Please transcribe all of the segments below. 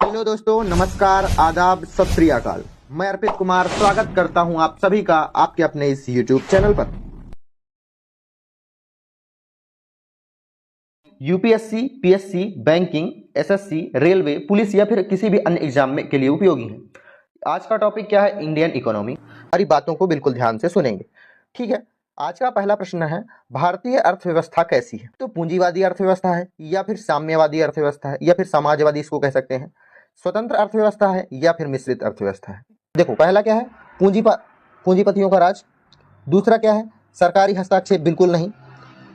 Hello दोस्तों, नमस्कार, आदाब, सत श्री अकाल। मैं अर्पित कुमार स्वागत करता हूं आप सभी का आपके अपने इस YouTube चैनल पर। UPSC, PSC, banking, SSC, railway, police या फिर किसी भी अन्य एग्जाम में के लिए उपयोगी है। आज का टॉपिक क्या है? Indian economy. हमारी बातों को बिल्कुल ध्यान से सुनेंगे, ठीक है। आज का पहला प्रश्न है, भारतीय अर्थव्यवस्था कैसी है? तो पूंजीवादी अर्थव्यवस्था है या फिर साम्यवादी अर्थव्यवस्था है या फिर समाजवादी इसको कह सकते हैं, स्वतंत्र अर्थव्यवस्था है या फिर मिश्रित अर्थव्यवस्था है। देखो, पहला क्या है? पूंजीपतियों का राज। दूसरा क्या है? सरकारी हस्तक्षेप बिल्कुल नहीं।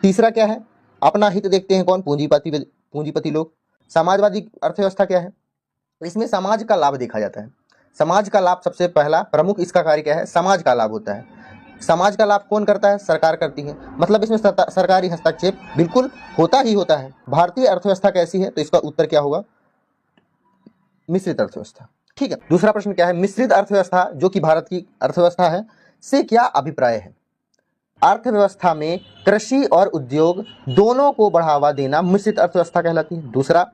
तीसरा क्या है? अपना हित देखते हैं कौन? पूंजीपति लोग। समाजवादी अर्थव्यवस्था क्या है? इसमें समाज का लाभ देखा जाता है। समाज का लाभ सबसे पहला प्रमुख इसका कार्य क्या है? समाज का लाभ होता है। समाज का लाभ कौन करता है? सरकार करती है। मतलब इसमें सरकारी हस्तक्षेप बिल्कुल होता ही होता है। भारतीय अर्थव्यवस्था कैसी है? तो इसका उत्तर क्या होगा? मिश्रित अर्थव्यवस्था, ठीक है। दूसरा प्रश्न क्या है? मिश्रित अर्थव्यवस्था जो कि भारत की अर्थव्यवस्था है से क्या अभिप्राय है? अर्थव्यवस्था में कृषि और उद्योग दोनों को बढ़ावा देना मिश्रित अर्थव्यवस्था कहलाती है। दूसरा,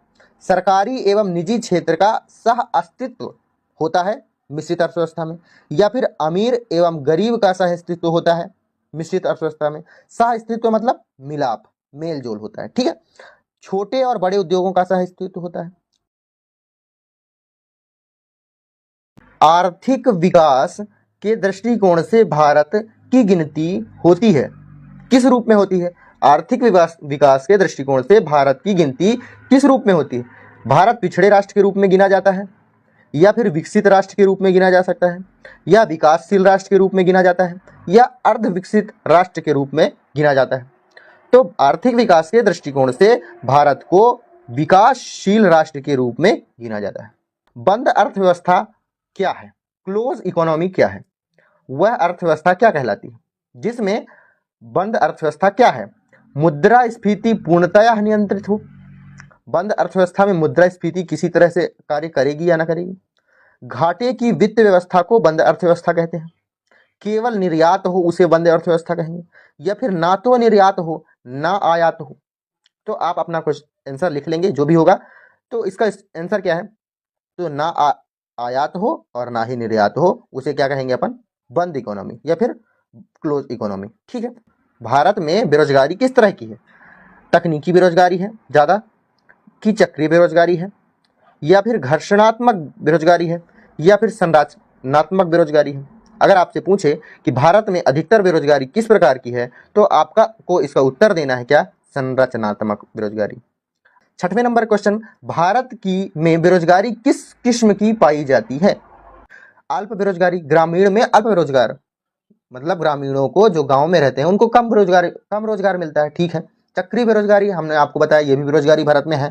सरकारी एवं निजी क्षेत्र का सह अस्तित्व होता है मिश्रित अर्थव्यवस्था में, या फिर अमीर एवं गरीब का सह अस्तित्व होता है मिश्रित अर्थव्यवस्था में। सह अस्तित्व मतलब मिलाप, मेल जोल होता है, ठीक है। छोटे और बड़े उद्योगों का सह अस्तित्व होता है। आर्थिक विकास के दृष्टिकोण से भारत की गिनती होती है, किस रूप में होती है? आर्थिक विकास के दृष्टिकोण से भारत की गिनती किस रूप में होती है? भारत पिछड़े राष्ट्र के रूप में गिना जाता है, या फिर विकसित राष्ट्र के रूप में गिना जा सकता है, या विकासशील राष्ट्र के रूप में गिना जाता है, या अर्ध विकसित राष्ट्र के रूप में गिना जाता है। तो आर्थिक विकास के दृष्टिकोण से भारत को विकासशील राष्ट्र के रूप में गिना जाता है। बंद अर्थव्यवस्था क्या है? क्लोज इकोनॉमी क्या है? वह अर्थव्यवस्था क्या कहलाती है जिसमें बंद अर्थव्यवस्था क्या है? मुद्रास्फीति पूर्णतया नियंत्रित हो। बंद अर्थव्यवस्था में मुद्रास्फीति किसी तरह से कार्य करेगी या ना करेगी। घाटे की वित्त व्यवस्था को बंद अर्थव्यवस्था कहते हैं। केवल निर्यात हो उसे बंद अर्थव्यवस्था कहेंगे, या फिर ना तो निर्यात हो ना आयात हो। तो आप अपना कुछ आंसर लिख लेंगे जो भी होगा। तो इसका आंसर क्या है? तो ना आयात हो और ना ही निर्यात हो, उसे क्या कहेंगे अपन? बंद इकोनॉमी या फिर क्लोज इकोनॉमी, ठीक है। भारत में बेरोजगारी किस तरह की है? तकनीकी बेरोजगारी है ज्यादा, कि चक्रीय बेरोजगारी है, या फिर घर्षणात्मक बेरोजगारी है, या फिर संरचनात्मक बेरोजगारी है? अगर आपसे पूछे कि भारत में अधिकतर बेरोजगारी किस प्रकार की है, तो आपका को इसका उत्तर देना है क्या? संरचनात्मक बेरोजगारी। छठवें नंबर क्वेश्चन, भारत की में बेरोजगारी किस किस्म की पाई जाती है? अल्प बेरोजगारी, ग्रामीण में अल्प बेरोजगार मतलब ग्रामीणों को जो गांव में रहते हैं उनको कम रोजगार मिलता है, ठीक है। चक्रीय बेरोजगारी हमने आपको बताया, ये भी बेरोजगारी भारत में है।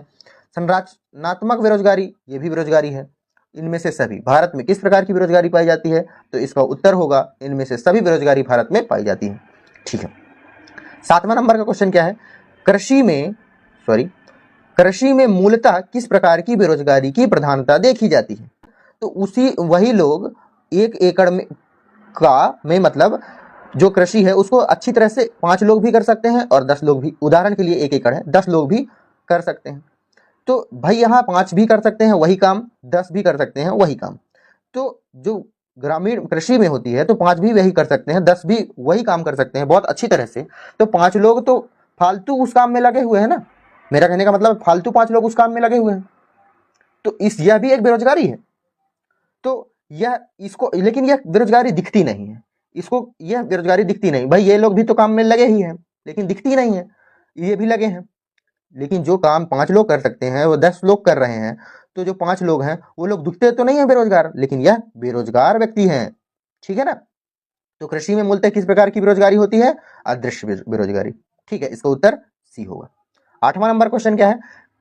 संरचनात्मक बेरोजगारी, ये भी बेरोजगारी है। इनमें से सभी भारत में किस प्रकार की बेरोजगारी पाई जाती है? तो इसका उत्तर होगा इनमें से सभी बेरोजगारी भारत में पाई जाती है, ठीक है। सातवां नंबर का क्वेश्चन क्या है? कृषि में मूलतः किस प्रकार की बेरोजगारी की प्रधानता देखी जाती है? तो वही लोग 1 एकड़ में मतलब जो कृषि है उसको अच्छी तरह से 5 लोग भी कर सकते हैं और 10 लोग भी। उदाहरण के लिए 1 एकड़ है, 10 लोग भी कर सकते हैं। तो भाई यहाँ 5 भी कर सकते हैं वही काम, 10 भी कर सकते हैं वही काम। तो जो ग्रामीण कृषि में होती है तो 5 भी वही कर सकते हैं, 10 भी वही काम कर सकते हैं बहुत अच्छी तरह से। तो 5 लोग तो फालतू उस काम में लगे हुए हैं ना। मेरा कहने का मतलब फालतू 5 लोग उस काम में लगे हुए हैं। तो यह भी एक बेरोजगारी है। तो लेकिन यह बेरोजगारी दिखती नहीं है। यह बेरोजगारी दिखती नहीं। भाई ये लोग भी तो काम में लगे ही हैं लेकिन दिखती नहीं है। ये भी लगे हैं, लेकिन जो काम 5 लोग कर सकते हैं वो 10 लोग कर रहे हैं। तो जो 5 लोग हैं वो लोग दिखते तो नहीं है बेरोजगार, लेकिन यह बेरोजगार व्यक्ति हैं, ठीक है ना। तो कृषि में मूलतः किस प्रकार की बेरोजगारी होती है? अदृश्य बेरोजगारी, ठीक है। इसका उत्तर सी होगा। 8वां नंबर क्वेश्चन क्या है?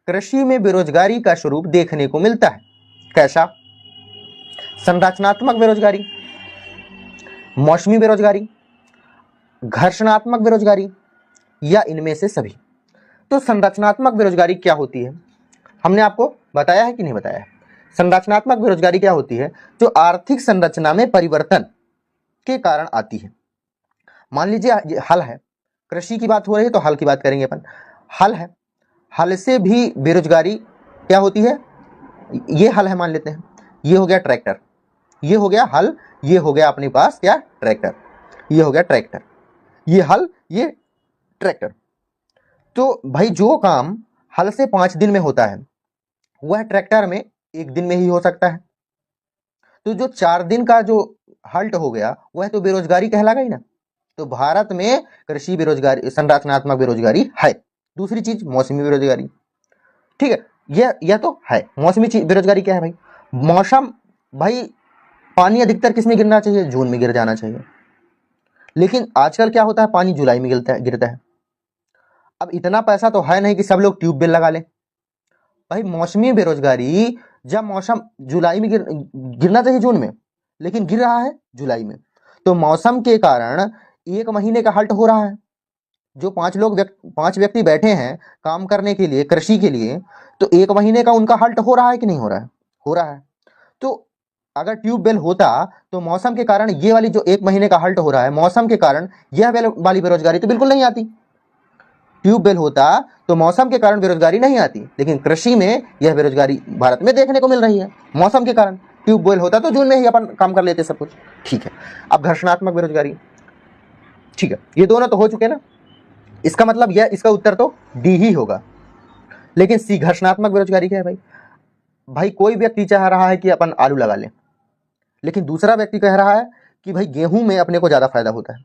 कृषि में बेरोजगारी का स्वरूप देखने को मिलता है, कैसा? संरचनात्मक बेरोजगारी, मौसमी बेरोजगारी, घर्षणात्मक बेरोजगारी, या इनमें से सभी? तो संरचनात्मक बेरोजगारी क्या होती है? हमने आपको बताया है कि नहीं बताया है? संरचनात्मक बेरोजगारी क्या होती है? जो आर्थिक संरचना में परिवर्तन के कारण आती है। मान लीजिए हल है, कृषि की बात हो रही है तो हल की बात करेंगे अपन। हल है, हल से भी बेरोजगारी क्या होती है? ये हल है मान लेते हैं, ये हो गया ट्रैक्टर, ये हो गया हल, ये हो गया अपने पास क्या ट्रैक्टर, ये हो गया ट्रैक्टर, ये हल, ये ट्रैक्टर। तो भाई जो काम हल से 5 दिन में होता है वह ट्रैक्टर में 1 दिन में ही हो सकता है। तो जो 4 दिन का जो हल्ट हो गया वह तो बेरोजगारी कहलागा ही ना। तो भारत में कृषि बेरोजगारी, संरचनात्मक बेरोजगारी है। दूसरी चीज मौसमी बेरोजगारी, ठीक है, यह तो है। मौसमी बेरोजगारी क्या है भाई? मौसम, भाई पानी अधिकतर किसमें गिरना चाहिए? जून में गिर जाना चाहिए, लेकिन आजकल क्या होता है, पानी जुलाई में गिरता है। अब इतना पैसा तो है नहीं कि सब लोग ट्यूबवेल लगा लें। भाई मौसमी बेरोजगारी, जब मौसम जुलाई में गिरना चाहिए जून में, लेकिन गिर रहा है जुलाई में, तो मौसम के कारण 1 महीने का हल्ट हो रहा है। जो 5 व्यक्ति बैठे हैं काम करने के लिए, कृषि के लिए, तो 1 महीने का उनका हल्ट हो रहा है कि नहीं हो रहा है? हो रहा है। तो अगर ट्यूबवेल होता तो मौसम के कारण ये वाली जो 1 महीने का हल्ट हो रहा है, मौसम के कारण यह वाली बेरोजगारी तो बिल्कुल नहीं आती। ट्यूबवेल होता तो मौसम के कारण बेरोजगारी नहीं आती, लेकिन कृषि में यह बेरोजगारी भारत में देखने को मिल रही है मौसम के कारण। ट्यूबवेल होता तो जून में ही अपन काम कर लेते सब कुछ, ठीक है। अब घर्षणात्मक बेरोजगारी, ठीक है, ये दोनों तो हो चुके ना, इसका मतलब यह, इसका उत्तर तो डी ही होगा। लेकिन सी घर्षणात्मक बेरोजगारी क्या है भाई? भाई कोई व्यक्ति चाह रहा है कि अपन आलू लगा लें, लेकिन दूसरा व्यक्ति कह रहा है कि भाई गेहूं में अपने को ज्यादा फायदा होता है,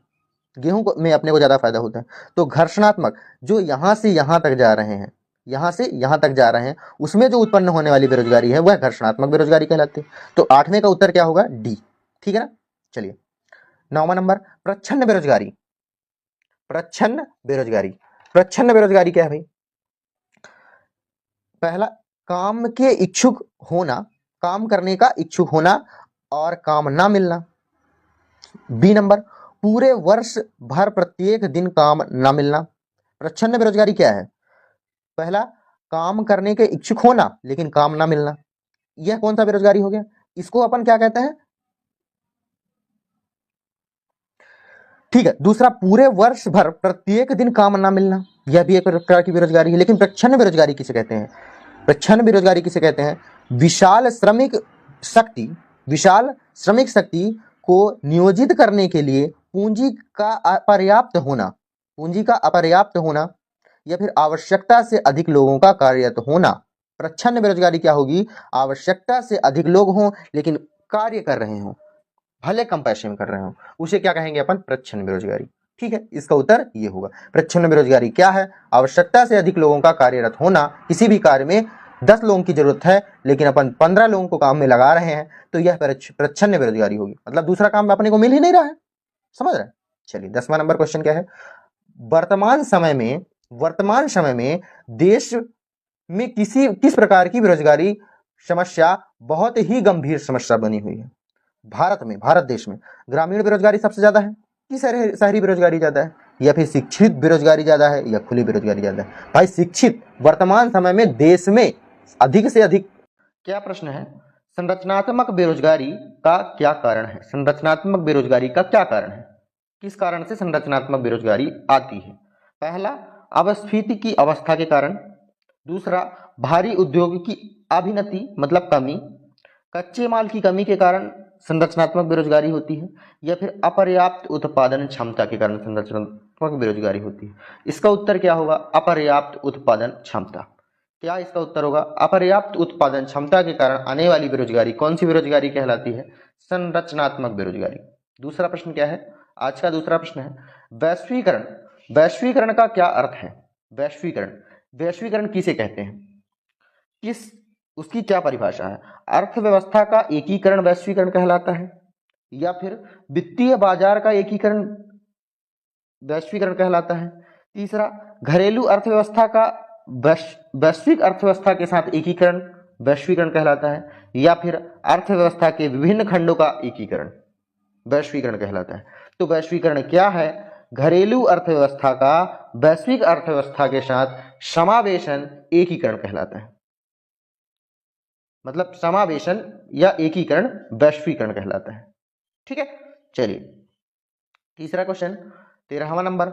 में अपने को ज्यादा फायदा होता है। तो घर्षणात्मक, जो यहां से यहां तक जा रहे हैं, यहां से यहां तक जा रहे हैं, उसमें जो उत्पन्न होने वाली बेरोजगारी है वह घर्षणात्मक बेरोजगारी कहलाती है। तो 8वें का उत्तर क्या होगा? डी, ठीक है ना। चलिए 9वां नंबर, प्रच्छन्न बेरोजगारी। प्रच्छन्न बेरोजगारी, प्रच्छन्न बेरोजगारी क्या है भाई? पहला, काम के इच्छुक होना, काम करने का इच्छुक होना और काम ना मिलना। बी नंबर, पूरे वर्ष भर प्रत्येक दिन काम ना मिलना। प्रच्छन्न बेरोजगारी क्या है? पहला, काम करने के इच्छुक होना लेकिन काम ना मिलना। यह कौन सा बेरोजगारी हो गया? इसको अपन क्या कहते हैं? ठीक है। दूसरा, पूरे वर्ष भर प्रत्येक दिन काम ना मिलना, यह भी एक प्रकार की बेरोजगारी है। लेकिन प्रच्छन्न बेरोजगारी किसे कहते हैं? प्रच्छन्न बेरोजगारी किसे कहते हैं? विशाल श्रमिक शक्ति, विशाल श्रमिक शक्ति को नियोजित करने के लिए पूंजी का अपर्याप्त होना, पूंजी का अपर्याप्त होना, या फिर आवश्यकता से अधिक लोगों का कार्यरत होना। प्रच्छन्न बेरोजगारी क्या होगी? आवश्यकता से अधिक लोग हों लेकिन कार्य कर रहे हों, भले कम पैसे में कर रहे हो, उसे क्या कहेंगे अपन? प्रच्छन्न बेरोजगारी, ठीक है। इसका उत्तर ये होगा। प्रच्छन्न बेरोजगारी क्या है? आवश्यकता से अधिक लोगों का कार्यरत होना। किसी भी कार्य में 10 लोगों की जरूरत है लेकिन अपन 15 लोगों को काम में लगा रहे हैं, तो यह प्रच्छन्न बेरोजगारी होगी। मतलब दूसरा काम अपने को मिल ही नहीं रहा है, समझ रहे हैं। चलिए 10वां नंबर क्वेश्चन क्या है? वर्तमान समय में देश में किस प्रकार की बेरोजगारी समस्या बहुत ही गंभीर समस्या बनी हुई है? भारत देश में ग्रामीण बेरोजगारी सबसे ज्यादा है कि शहरी बेरोजगारी ज्यादा है, या फिर शिक्षित बेरोजगारी ज्यादा है, या खुली बेरोजगारी ज्यादा है? भाई शिक्षित वर्तमान समय में देश में अधिक से अधिक। क्या प्रश्न है? संरचनात्मक बेरोजगारी का क्या कारण है? संरचनात्मक बेरोजगारी का क्या कारण है? किस कारण से संरचनात्मक बेरोजगारी आती है? पहला, अपस्फीति की अवस्था के कारण। दूसरा, भारी उद्योग की अभिनति मतलब कमी, कच्चे माल की कमी के कारण संरचनात्मक बेरोजगारी होती है, या फिर अपर्याप्त उत्पादन क्षमता के कारण संरचनात्मक बेरोजगारी होती है। इसका उत्तर क्या होगा? अपर्याप्त उत्पादन क्षमता। क्या इसका उत्तर होगा? अपर्याप्त उत्पादन क्षमता के कारण आने वाली बेरोजगारी कौन सी बेरोजगारी कहलाती है? संरचनात्मक बेरोजगारी। दूसरा प्रश्न क्या है? आज का दूसरा प्रश्न है वैश्वीकरण। वैश्वीकरण का क्या अर्थ है? वैश्वीकरण, वैश्वीकरण किसे कहते हैं? किस, उसकी क्या परिभाषा है? अर्थव्यवस्था का एकीकरण वैश्वीकरण कहलाता है, या फिर वित्तीय बाजार का एकीकरण वैश्वीकरण कहलाता है? तीसरा, घरेलू अर्थव्यवस्था का वैश्विक अर्थव्यवस्था के साथ एकीकरण वैश्वीकरण कहलाता है, या फिर अर्थव्यवस्था के विभिन्न खंडों का एकीकरण वैश्वीकरण कहलाता है? तो वैश्वीकरण क्या है? घरेलू अर्थव्यवस्था का वैश्विक अर्थव्यवस्था के साथ समावेशन एकीकरण कहलाता है। मतलब समावेशन या एकीकरण वैश्वीकरण कहलाता है, ठीक है। चलिए तीसरा क्वेश्चन 13वां नंबर,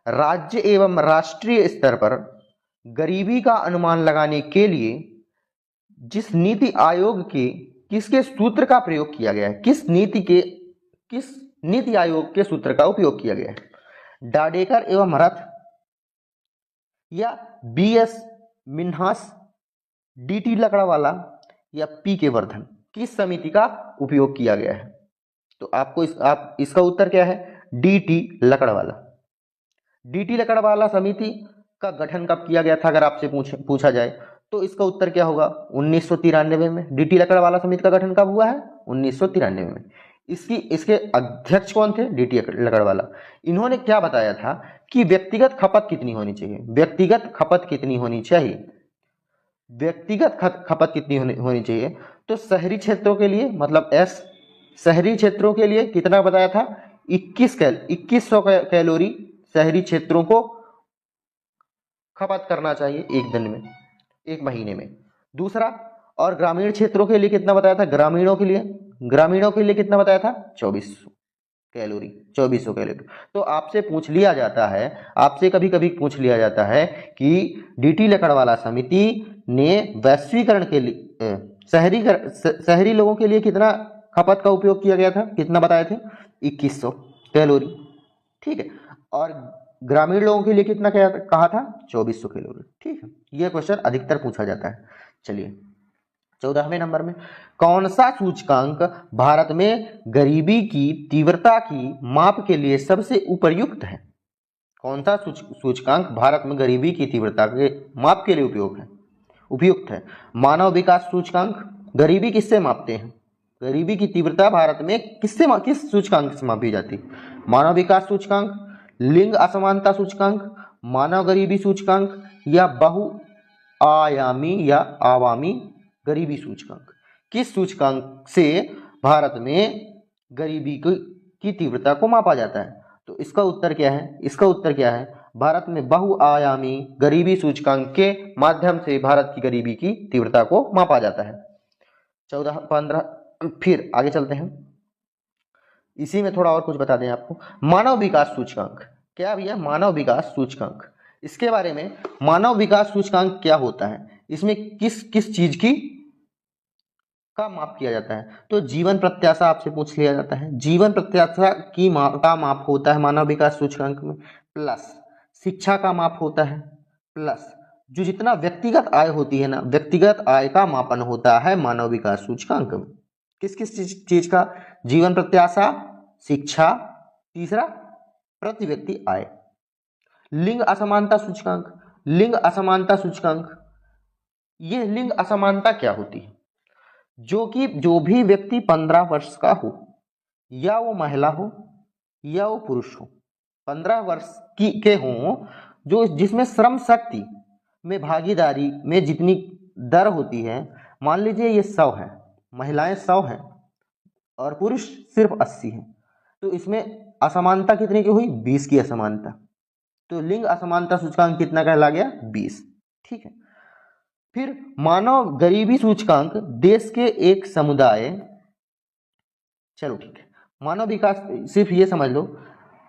राज्य एवं राष्ट्रीय स्तर पर गरीबी का अनुमान लगाने के लिए जिस नीति आयोग के किसके सूत्र का प्रयोग किया गया है, किस नीति आयोग के सूत्र का उपयोग किया गया है, डाडेकर एवं रथ या बीएस मिन्हास, डीटी लकड़ावाला या पी के वर्धन, किस समिति का उपयोग किया गया है? तो आपको इसका उत्तर क्या है, डीटी लकड़ावाला। डीटी लकड़ावाला समिति का गठन कब किया गया था अगर आपसे पूछा जाए तो इसका उत्तर क्या होगा, 1993 में। डीटी लकड़ावाला समिति का गठन कब हुआ है, 1993 में। इसके अध्यक्ष कौन थे, डीटी लकड़ावाला। इन्होंने क्या बताया था कि व्यक्तिगत खपत कितनी होनी चाहिए, व्यक्तिगत खपत कितनी होनी चाहिए, व्यक्तिगत खपत कितनी होनी चाहिए। तो शहरी क्षेत्रों के लिए मतलब एस, शहरी क्षेत्रों के लिए कितना बताया था, 2100 कैलोरी शहरी क्षेत्रों को खपत करना चाहिए एक दिन में, एक महीने में। दूसरा, और ग्रामीण क्षेत्रों के लिए कितना बताया था, ग्रामीणों के लिए कितना बताया था, 2400 कैलोरी। तो आपसे पूछ लिया जाता है, आपसे कभी कभी पूछ लिया जाता है कि डीटी लकड़वाला समिति ने वैश्वीकरण के लिए शहरी लोगों के लिए कितना खपत का उपयोग किया गया था, कितना बताए थे, 2100 कैलोरी, ठीक है। और ग्रामीण लोगों के लिए कितना कहा था, 2400 कैलोरी, ठीक है। यह क्वेश्चन अधिकतर पूछा जाता है। चलिए 14वें नंबर में, कौन सा सूचकांक भारत में गरीबी की तीव्रता की माप के लिए सबसे उपयुक्त है? कौन सा सूचकांक भारत में गरीबी की तीव्रता के माप के लिए उपयुक्त है? मानव विकास सूचकांक। गरीबी किससे मापते हैं, गरीबी की तीव्रता भारत में किस सूचकांक से मापी जाती है? मानव विकास सूचकांक, लिंग असमानता सूचकांक, मानव गरीबी सूचकांक या बहुआयामी या आवामी गरीबी सूचकांक। किस सूचकांक से भारत में गरीबी की तीव्रता को मापा जाता है? तो इसका उत्तर क्या है, इसका उत्तर क्या है, भारत में बहुआयामी गरीबी सूचकांक के माध्यम से भारत की गरीबी की तीव्रता को मापा जाता है। 15 फिर आगे चलते हैं, इसी में थोड़ा और कुछ बता दें आपको। मानव विकास सूचकांक क्या भैया, मानव विकास सूचकांक, इसके बारे में, मानव विकास सूचकांक क्या होता है, इसमें किस चीज की का माप किया जाता है? तो जीवन प्रत्याशा आपसे पूछ लिया जाता है, जीवन प्रत्याशा का माप होता है मानव विकास सूचकांक में, प्लस शिक्षा का माप होता है, प्लस जो जितना व्यक्तिगत आय होती है ना, व्यक्तिगत आय का मापन होता है मानव विकास सूचकांक में। किस चीज का, जीवन प्रत्याशा, शिक्षा, तीसरा प्रति व्यक्ति आय। लिंग असमानता सूचकांक, लिंग असमानता सूचकांक, ये लिंग असमानता क्या होती है? जो भी व्यक्ति 15 वर्ष का हो, या वो महिला हो या वो पुरुष हो, 15 वर्ष के हों, जो जिसमें श्रम शक्ति में भागीदारी में जितनी दर होती है, मान लीजिए ये 100 है, महिलाएं 100 हैं और पुरुष सिर्फ 80 हैं, तो इसमें असमानता कितने की हुई, 20 की असमानता। तो लिंग असमानता सूचकांक कितना कहला गया, 20, ठीक है। फिर मानव गरीबी सूचकांक देश के एक समुदाय, चलो ठीक है, मानव विकास, सिर्फ ये समझ लो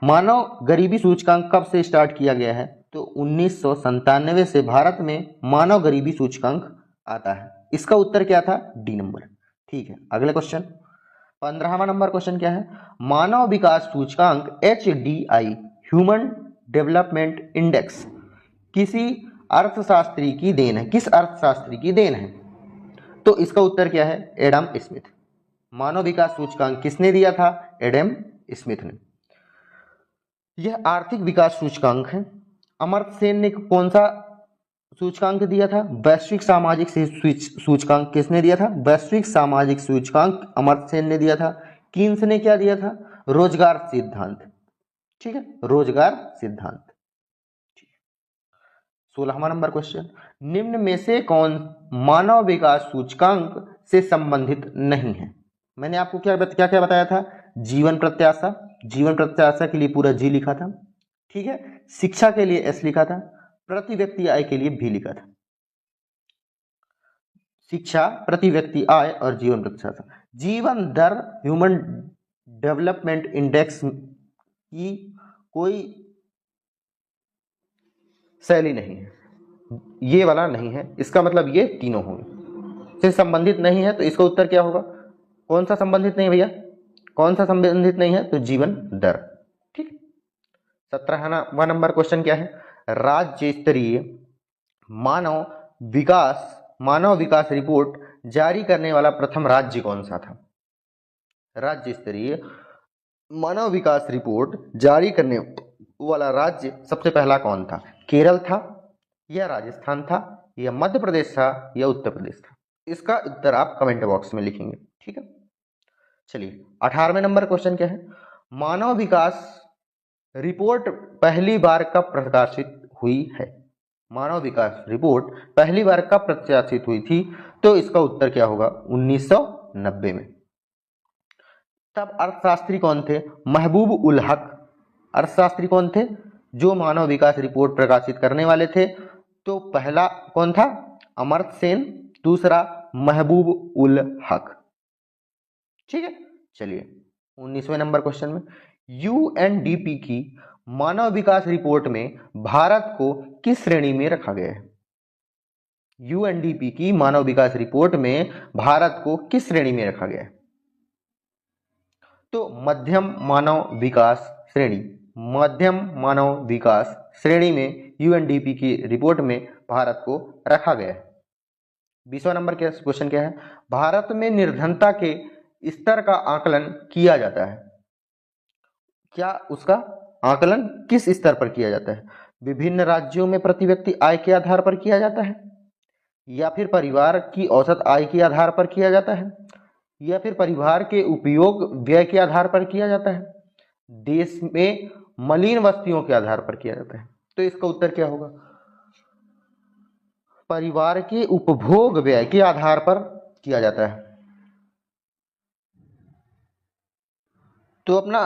मानव गरीबी सूचकांक कब से स्टार्ट किया गया है? तो 1997 से भारत में मानव गरीबी सूचकांक आता है। इसका उत्तर क्या था, डी नंबर, ठीक है। अगले क्वेश्चन, 15वां नंबर क्वेश्चन क्या है, मानव विकास सूचकांक HDI, ह्यूमन डेवलपमेंट इंडेक्स, किसी अर्थशास्त्री की देन है, किस अर्थशास्त्री की देन है? तो इसका उत्तर क्या है, एडम स्मिथ। मानव विकास सूचकांक किसने दिया था, एडम स्मिथ ने। यह आर्थिक विकास सूचकांक है। अमर्त्य सेन ने कौन सा सूचकांक दिया था, वैश्विक सामाजिक सूचकांक किसने दिया था, वैश्विक सामाजिक सूचकांक अमर्त्य सेन ने दिया था। कीन्स ने क्या दिया था, रोजगार सिद्धांत, ठीक है, रोजगार सिद्धांत। 16वां नंबर क्वेश्चन, निम्न में से कौन मानव विकास सूचकांक से संबंधित नहीं है? मैंने आपको क्या बताया था, जीवन प्रत्याशा, जीवन प्रत्याशा के लिए पूरा जी लिखा था, ठीक है। शिक्षा के लिए एस लिखा था, प्रति व्यक्ति आय के लिए भी लिखा था। शिक्षा, प्रति व्यक्ति आय और जीवन प्रत्याशा। जीवन दर, ह्यूमन डेवलपमेंट इंडेक्स की कोई शैली नहीं है, ये वाला नहीं है, इसका मतलब ये तीनों होंगे। से संबंधित नहीं है, तो इसका उत्तर क्या होगा? कौन सा संबंधित नहीं भैया? कौन सा संबंधित नहीं है? तो जीवन दर। ठीक। 17वां नंबर क्वेश्चन क्या है? राज्य स्तरीय मानव विकास रिपोर्ट जारी करने वाला प्रथम राज्य कौन सा था? राज्य स्तरीय मानव विकास रिपोर्ट जारी करने वाला राज्य सबसे पहला कौन था? केरल था, या राजस्थान था, या मध्य प्रदेश था, या उत्तर प्रदेश था? इसका उत्तर आप कमेंट बॉक्स में लिखेंगे। ठीक है, चलिए 18वें नंबर क्वेश्चन क्या है? मानव विकास रिपोर्ट पहली बार कब प्रकाशित हुई है? मानव विकास रिपोर्ट पहली बार कब प्रकाशित हुई थी? तो इसका उत्तर क्या होगा? 1990 में। तब अर्थशास्त्री कौन थे? महबूब उल हक अर्थशास्त्री कौन थे जो मानव विकास रिपोर्ट प्रकाशित करने वाले थे? तो पहला कौन था? अमर्त्य सेन, दूसरा महबूब उल हक। ठीक है, चलिए 19वें नंबर क्वेश्चन में, यूएनडीपी की मानव विकास रिपोर्ट में भारत को किस श्रेणी में रखा गया है? यूएनडीपी की मानव विकास रिपोर्ट में भारत को किस श्रेणी में रखा गया है? तो मध्यम मानव विकास श्रेणी, मध्यम मानव विकास श्रेणी में यूएनडीपी की रिपोर्ट में भारत को रखा गया है। 20वां नंबर के क्वेश्चन क्या है? भारत में निर्धनता के स्तर का आकलन किया जाता है। क्या उसका आकलन किस स्तर पर किया जाता है? विभिन्न राज्यों में प्रति व्यक्ति आय के आधार पर किया जाता है, या फिर परिवार की औसत आय के आधार पर किया जाता है, या फिर परिवार के उपयोग व्यय के आधार पर किया जाता है, देश में मलिन वस्तुओं के आधार पर किया जाता है? तो इसका उत्तर क्या होगा? परिवार के उपभोग व्यय के आधार पर किया जाता है। तो अपना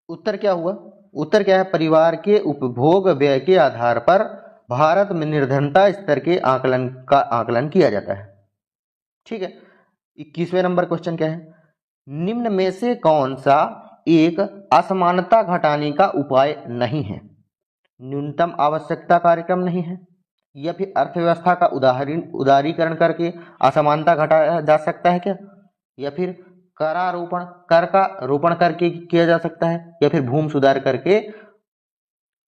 उत्तर क्या हुआ? उत्तर क्या है? परिवार के उपभोग व्यय के आधार पर भारत में निर्धनता स्तर के आकलन किया जाता है। ठीक है, 21वें नंबर क्वेश्चन क्या है? निम्न में से कौन सा एक असमानता घटाने का उपाय नहीं है? न्यूनतम आवश्यकता कार्यक्रम नहीं है, या फिर अर्थव्यवस्था का उदारीकरण करके असमानता घटाया जा सकता है क्या, या फिर कर का रोपण करके किया जा सकता है, या फिर भूमि सुधार करके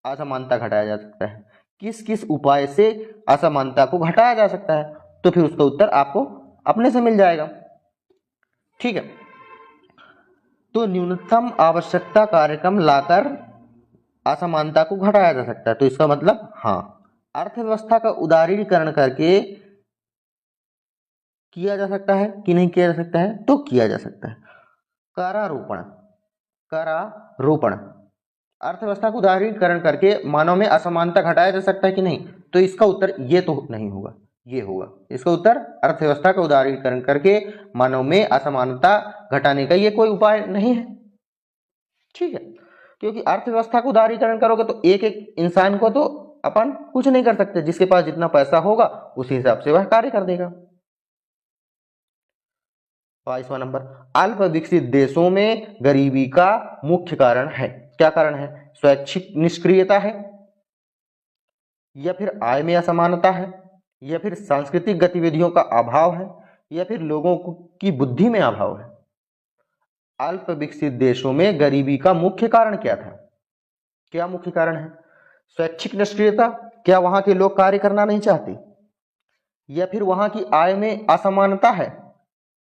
असमानता घटाया जा सकता है? किस किस उपाय से असमानता को घटाया जा सकता है? तो फिर उसका उत्तर आपको अपने से मिल जाएगा। ठीक है, तो न्यूनतम आवश्यकता कार्यक्रम लाकर असमानता को घटाया जा सकता है। तो इसका मतलब हाँ, अर्थव्यवस्था का उदारीकरण करके किया जा सकता है कि नहीं किया जा सकता है? तो किया जा सकता है। करारोपण अर्थव्यवस्था को उदारीकरण करके मानव में असमानता घटाया जा सकता है कि नहीं? तो इसका उत्तर ये तो नहीं होगा, ये होगा। इसका उत्तर अर्थव्यवस्था का उदारीकरण करके मानव में असमानता घटाने का ये कोई उपाय नहीं है। ठीक है, क्योंकि अर्थव्यवस्था का उदारीकरण करोगे तो एक एक इंसान को तो अपन कुछ नहीं कर सकते, जिसके पास जितना पैसा होगा उसी हिसाब से वह कार्य कर देगा। 22वां नंबर, अल्प विकसित देशों में गरीबी का मुख्य कारण है। क्या कारण है? स्वैच्छिक निष्क्रियता है, या फिर आय में असमानता है, या फिर सांस्कृतिक गतिविधियों का अभाव है, या फिर लोगों की बुद्धि में अभाव है? अल्प विकसित देशों में गरीबी का मुख्य कारण क्या था? क्या मुख्य कारण है? स्वैच्छिक निष्क्रियता, क्या वहां के लोग कार्य करना नहीं चाहते, या फिर वहां की आय में असमानता है,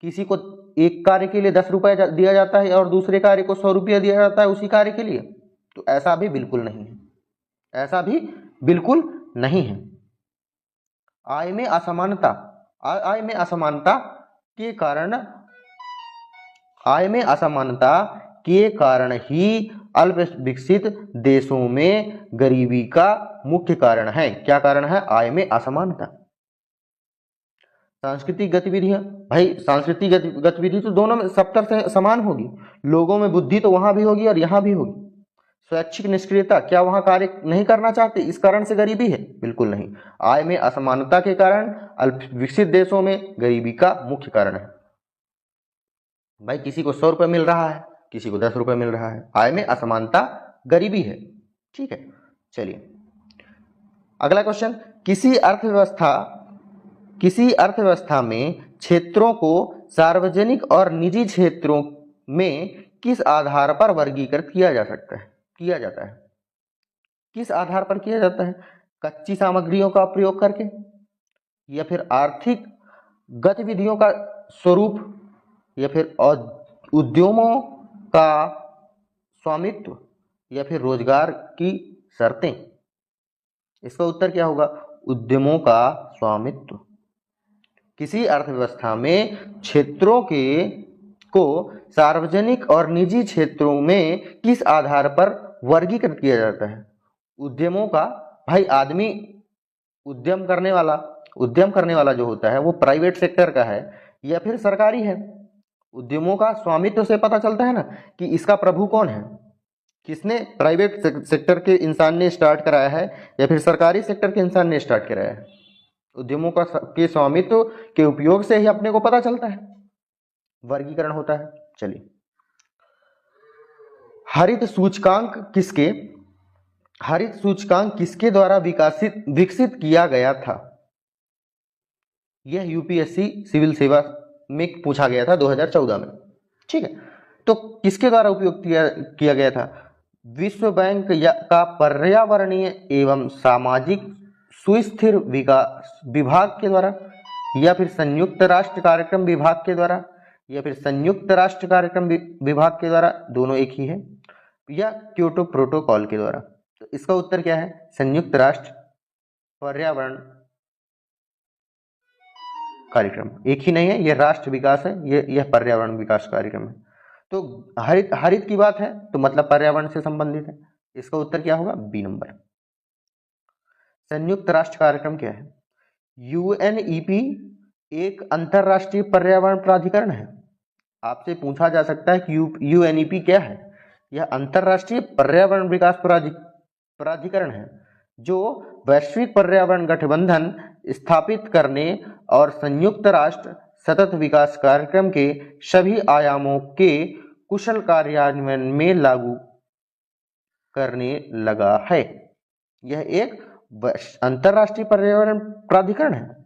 किसी को एक कार्य के लिए 10 रुपए दिया जाता है और दूसरे कार्य को 100 रुपया दिया जाता है उसी कार्य के लिए? तो ऐसा भी बिल्कुल नहीं है, ऐसा भी बिल्कुल नहीं है। आय में असमानता, आय में असमानता के कारण ही अल्प विकसित देशों में गरीबी का मुख्य कारण है। क्या कारण है? आय में असमानता। सांस्कृतिक गतिविधियां, भाई सांस्कृतिक गतिविधि तो दोनों में सब तरह से समान होगी, लोगों में बुद्धि तो वहां भी होगी और यहाँ भी होगी। स्वैच्छिक निष्क्रियता, क्या वहां कार्य नहीं करना चाहते, इस कारण से गरीबी है? बिल्कुल नहीं। आय में असमानता के कारण अल्प विकसित देशों में गरीबी का मुख्य कारण है। भाई किसी को 100 रुपये मिल रहा है, किसी को 10 रुपये मिल रहा है, आय में असमानता गरीबी है। ठीक है, चलिए अगला क्वेश्चन, किसी अर्थव्यवस्था किसी अर्थव्यवस्था में क्षेत्रों को सार्वजनिक और निजी क्षेत्रों में किस आधार पर वर्गीकृत किया जाता है? किस आधार पर किया जाता है? कच्ची सामग्रियों का प्रयोग करके, या फिर आर्थिक गतिविधियों का स्वरूप, या फिर उद्यमों का स्वामित्व, या फिर रोजगार की शर्तें? इसका उत्तर क्या होगा? उद्यमों का स्वामित्व। किसी अर्थव्यवस्था में क्षेत्रों को सार्वजनिक और निजी क्षेत्रों में किस आधार पर वर्गीकृत किया जाता है? उद्यमों का, भाई आदमी उद्यम करने वाला जो होता है वो प्राइवेट सेक्टर का है या फिर सरकारी है। उद्यमों का स्वामित्व से पता चलता है ना कि इसका प्रभु कौन है, किसने, प्राइवेट सेक्टर के इंसान ने स्टार्ट कराया है या फिर सरकारी सेक्टर के इंसान ने स्टार्ट कराया है। उद्यमों का के स्वामित्व के उपयोग से ही अपने को पता चलता है, वर्गीकरण होता है। चलिए, हरित सूचकांक किसके द्वारा विकसित किया गया था? यह यूपीएससी सिविल सेवा में पूछा गया था 2014 में। ठीक है, तो किसके द्वारा उपयोग किया गया था? विश्व बैंक का पर्यावरणीय एवं सामाजिक सुस्थिर विकास विभाग के द्वारा, या फिर संयुक्त राष्ट्र कार्यक्रम विभाग के द्वारा, या फिर संयुक्त राष्ट्र कार्यक्रम विभाग के द्वारा, दोनों एक ही है, या क्योटो प्रोटोकॉल के द्वारा। तो इसका उत्तर क्या है? संयुक्त राष्ट्र पर्यावरण कार्यक्रम। एक ही नहीं है, यह राष्ट्र विकास है, यह पर्यावरण विकास कार्यक्रम है। तो हरित की बात है तो मतलब पर्यावरण से संबंधित है। इसका उत्तर क्या होगा? B number. संयुक्त राष्ट्र कार्यक्रम क्या है? यूएनईपी एक अंतरराष्ट्रीय पर्यावरण प्राधिकरण है। आपसे पूछा जा सकता है कि यूएनईपी क्या है? यह अंतरराष्ट्रीय पर्यावरण विकास प्राधिकरण है जो वैश्विक पर्यावरण गठबंधन स्थापित करने और संयुक्त राष्ट्र सतत विकास कार्यक्रम के सभी आयामों के कुशल कार्यान्वयन में लागू करने लगा है। यह एक अंतरराष्ट्रीय पर्यावरण प्राधिकरण है।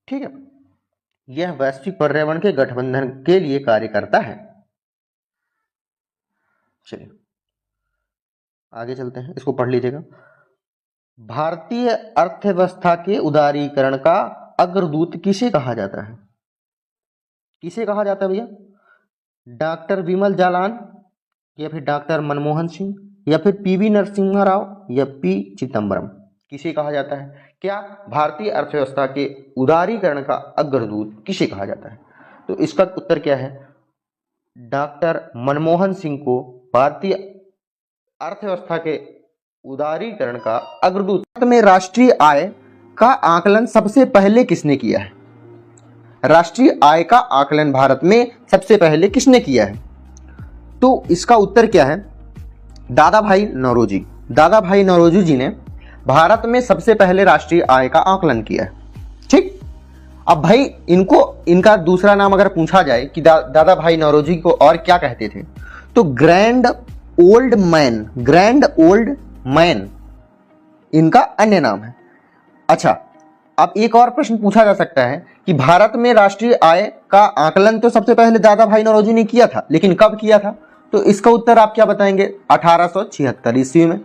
ठीक है, यह वैश्विक पर्यावरण के गठबंधन के लिए कार्य करता है। चलिए आगे चलते हैं, इसको पढ़ लीजिएगा। भारतीय अर्थव्यवस्था के उदारीकरण का अग्रदूत किसे कहा जाता है? किसे कहा जाता है भैया? डॉक्टर विमल जालान, या फिर डॉक्टर मनमोहन सिंह, या फिर पीवी नरसिम्हा राव, या पी चिदम्बरम? किसे कहा जाता है? क्या भारतीय अर्थव्यवस्था के उदारीकरण का अग्रदूत किसे कहा जाता है? तो इसका उत्तर क्या है? डॉक्टर मनमोहन सिंह को भारतीय अर्थव्यवस्था के उदारीकरण का अग्रदूत। में राष्ट्रीय आय का आकलन सबसे पहले किसने किया है? राष्ट्रीय आय का आकलन भारत में सबसे पहले किसने किया है? तो इसका उत्तर क्या है? दादा भाई नौरोजी। दादा भाई नौरोजी जी ने भारत में सबसे पहले राष्ट्रीय आय का आकलन किया है। ठीक, अब भाई इनका दूसरा नाम अगर पूछा जाए कि दादा भाई नौरोजी को और क्या कहते थे, तो ग्रैंड ओल्ड मैन इनका अन्य नाम है। अच्छा, अब एक और प्रश्न पूछा जा सकता है कि भारत में राष्ट्रीय आय का आकलन तो सबसे पहले दादा भाई नौरोजी ने किया था, लेकिन कब किया था? तो इसका उत्तर आप क्या बताएंगे? 1876 ईस्वी में।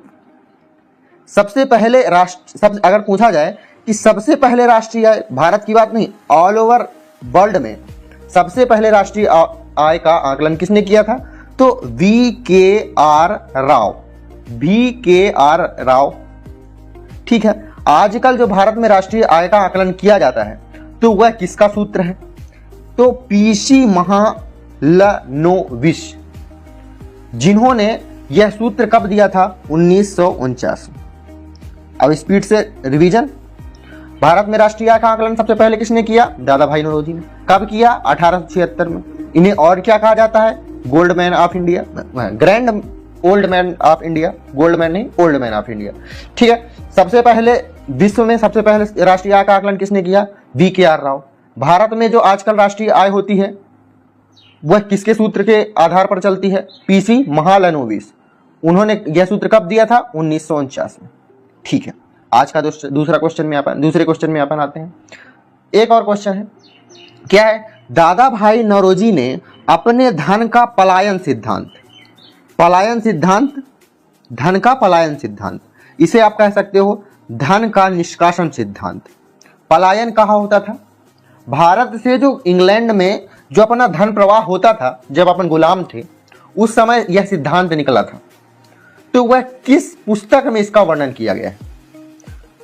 सबसे पहले अगर पूछा जाए कि सबसे पहले राष्ट्रीय आय, भारत की बात नहीं, ऑल ओवर वर्ल्ड में सबसे पहले राष्ट्रीय आय का आकलन किसने किया था? तो वी.के.आर. राव। ठीक है, आजकल जो भारत में राष्ट्रीय आय का आकलन किया जाता है तो वह किसका सूत्र है? तो पीसी महालनोबिस, जिन्होंने यह सूत्र कब दिया था? 1949। अब स्पीड से रिवीजन। भारत में राष्ट्रीय आय का आकलन सबसे पहले किसने किया? दादा भाई नौरोजी ने। कब किया? 1876 में। इन्हें और क्या कहा जाता है? Gold man of India, grand old man of India, gold man नहीं, ओल्ड मैन ऑफ इंडिया। ठीक है, सबसे पहले विश्व में सबसे पहले राष्ट्रीय आय का आकलन किसने किया? वी.के.आर. राव। भारत में जो आजकल राष्ट्रीय आय होती है वह किसके सूत्र के आधार पर चलती है? पीसी महालनोबिस। उन्होंने यह सूत्र कब दिया था? 1949 में। ठीक है, आज का दूसरे क्वेश्चन में अपन आते हैं। एक और क्वेश्चन है, क्या है? दादा भाई नौरोजी ने अपने धन का पलायन सिद्धांत, धन का पलायन सिद्धांत, इसे आप कह सकते हो धन का निष्कासन सिद्धांत। पलायन कहाँ होता था? भारत से जो इंग्लैंड में जो अपना धन प्रवाह होता था जब अपन गुलाम थे, उस समय यह सिद्धांत निकला था। तो वह किस पुस्तक में इसका वर्णन किया गया है?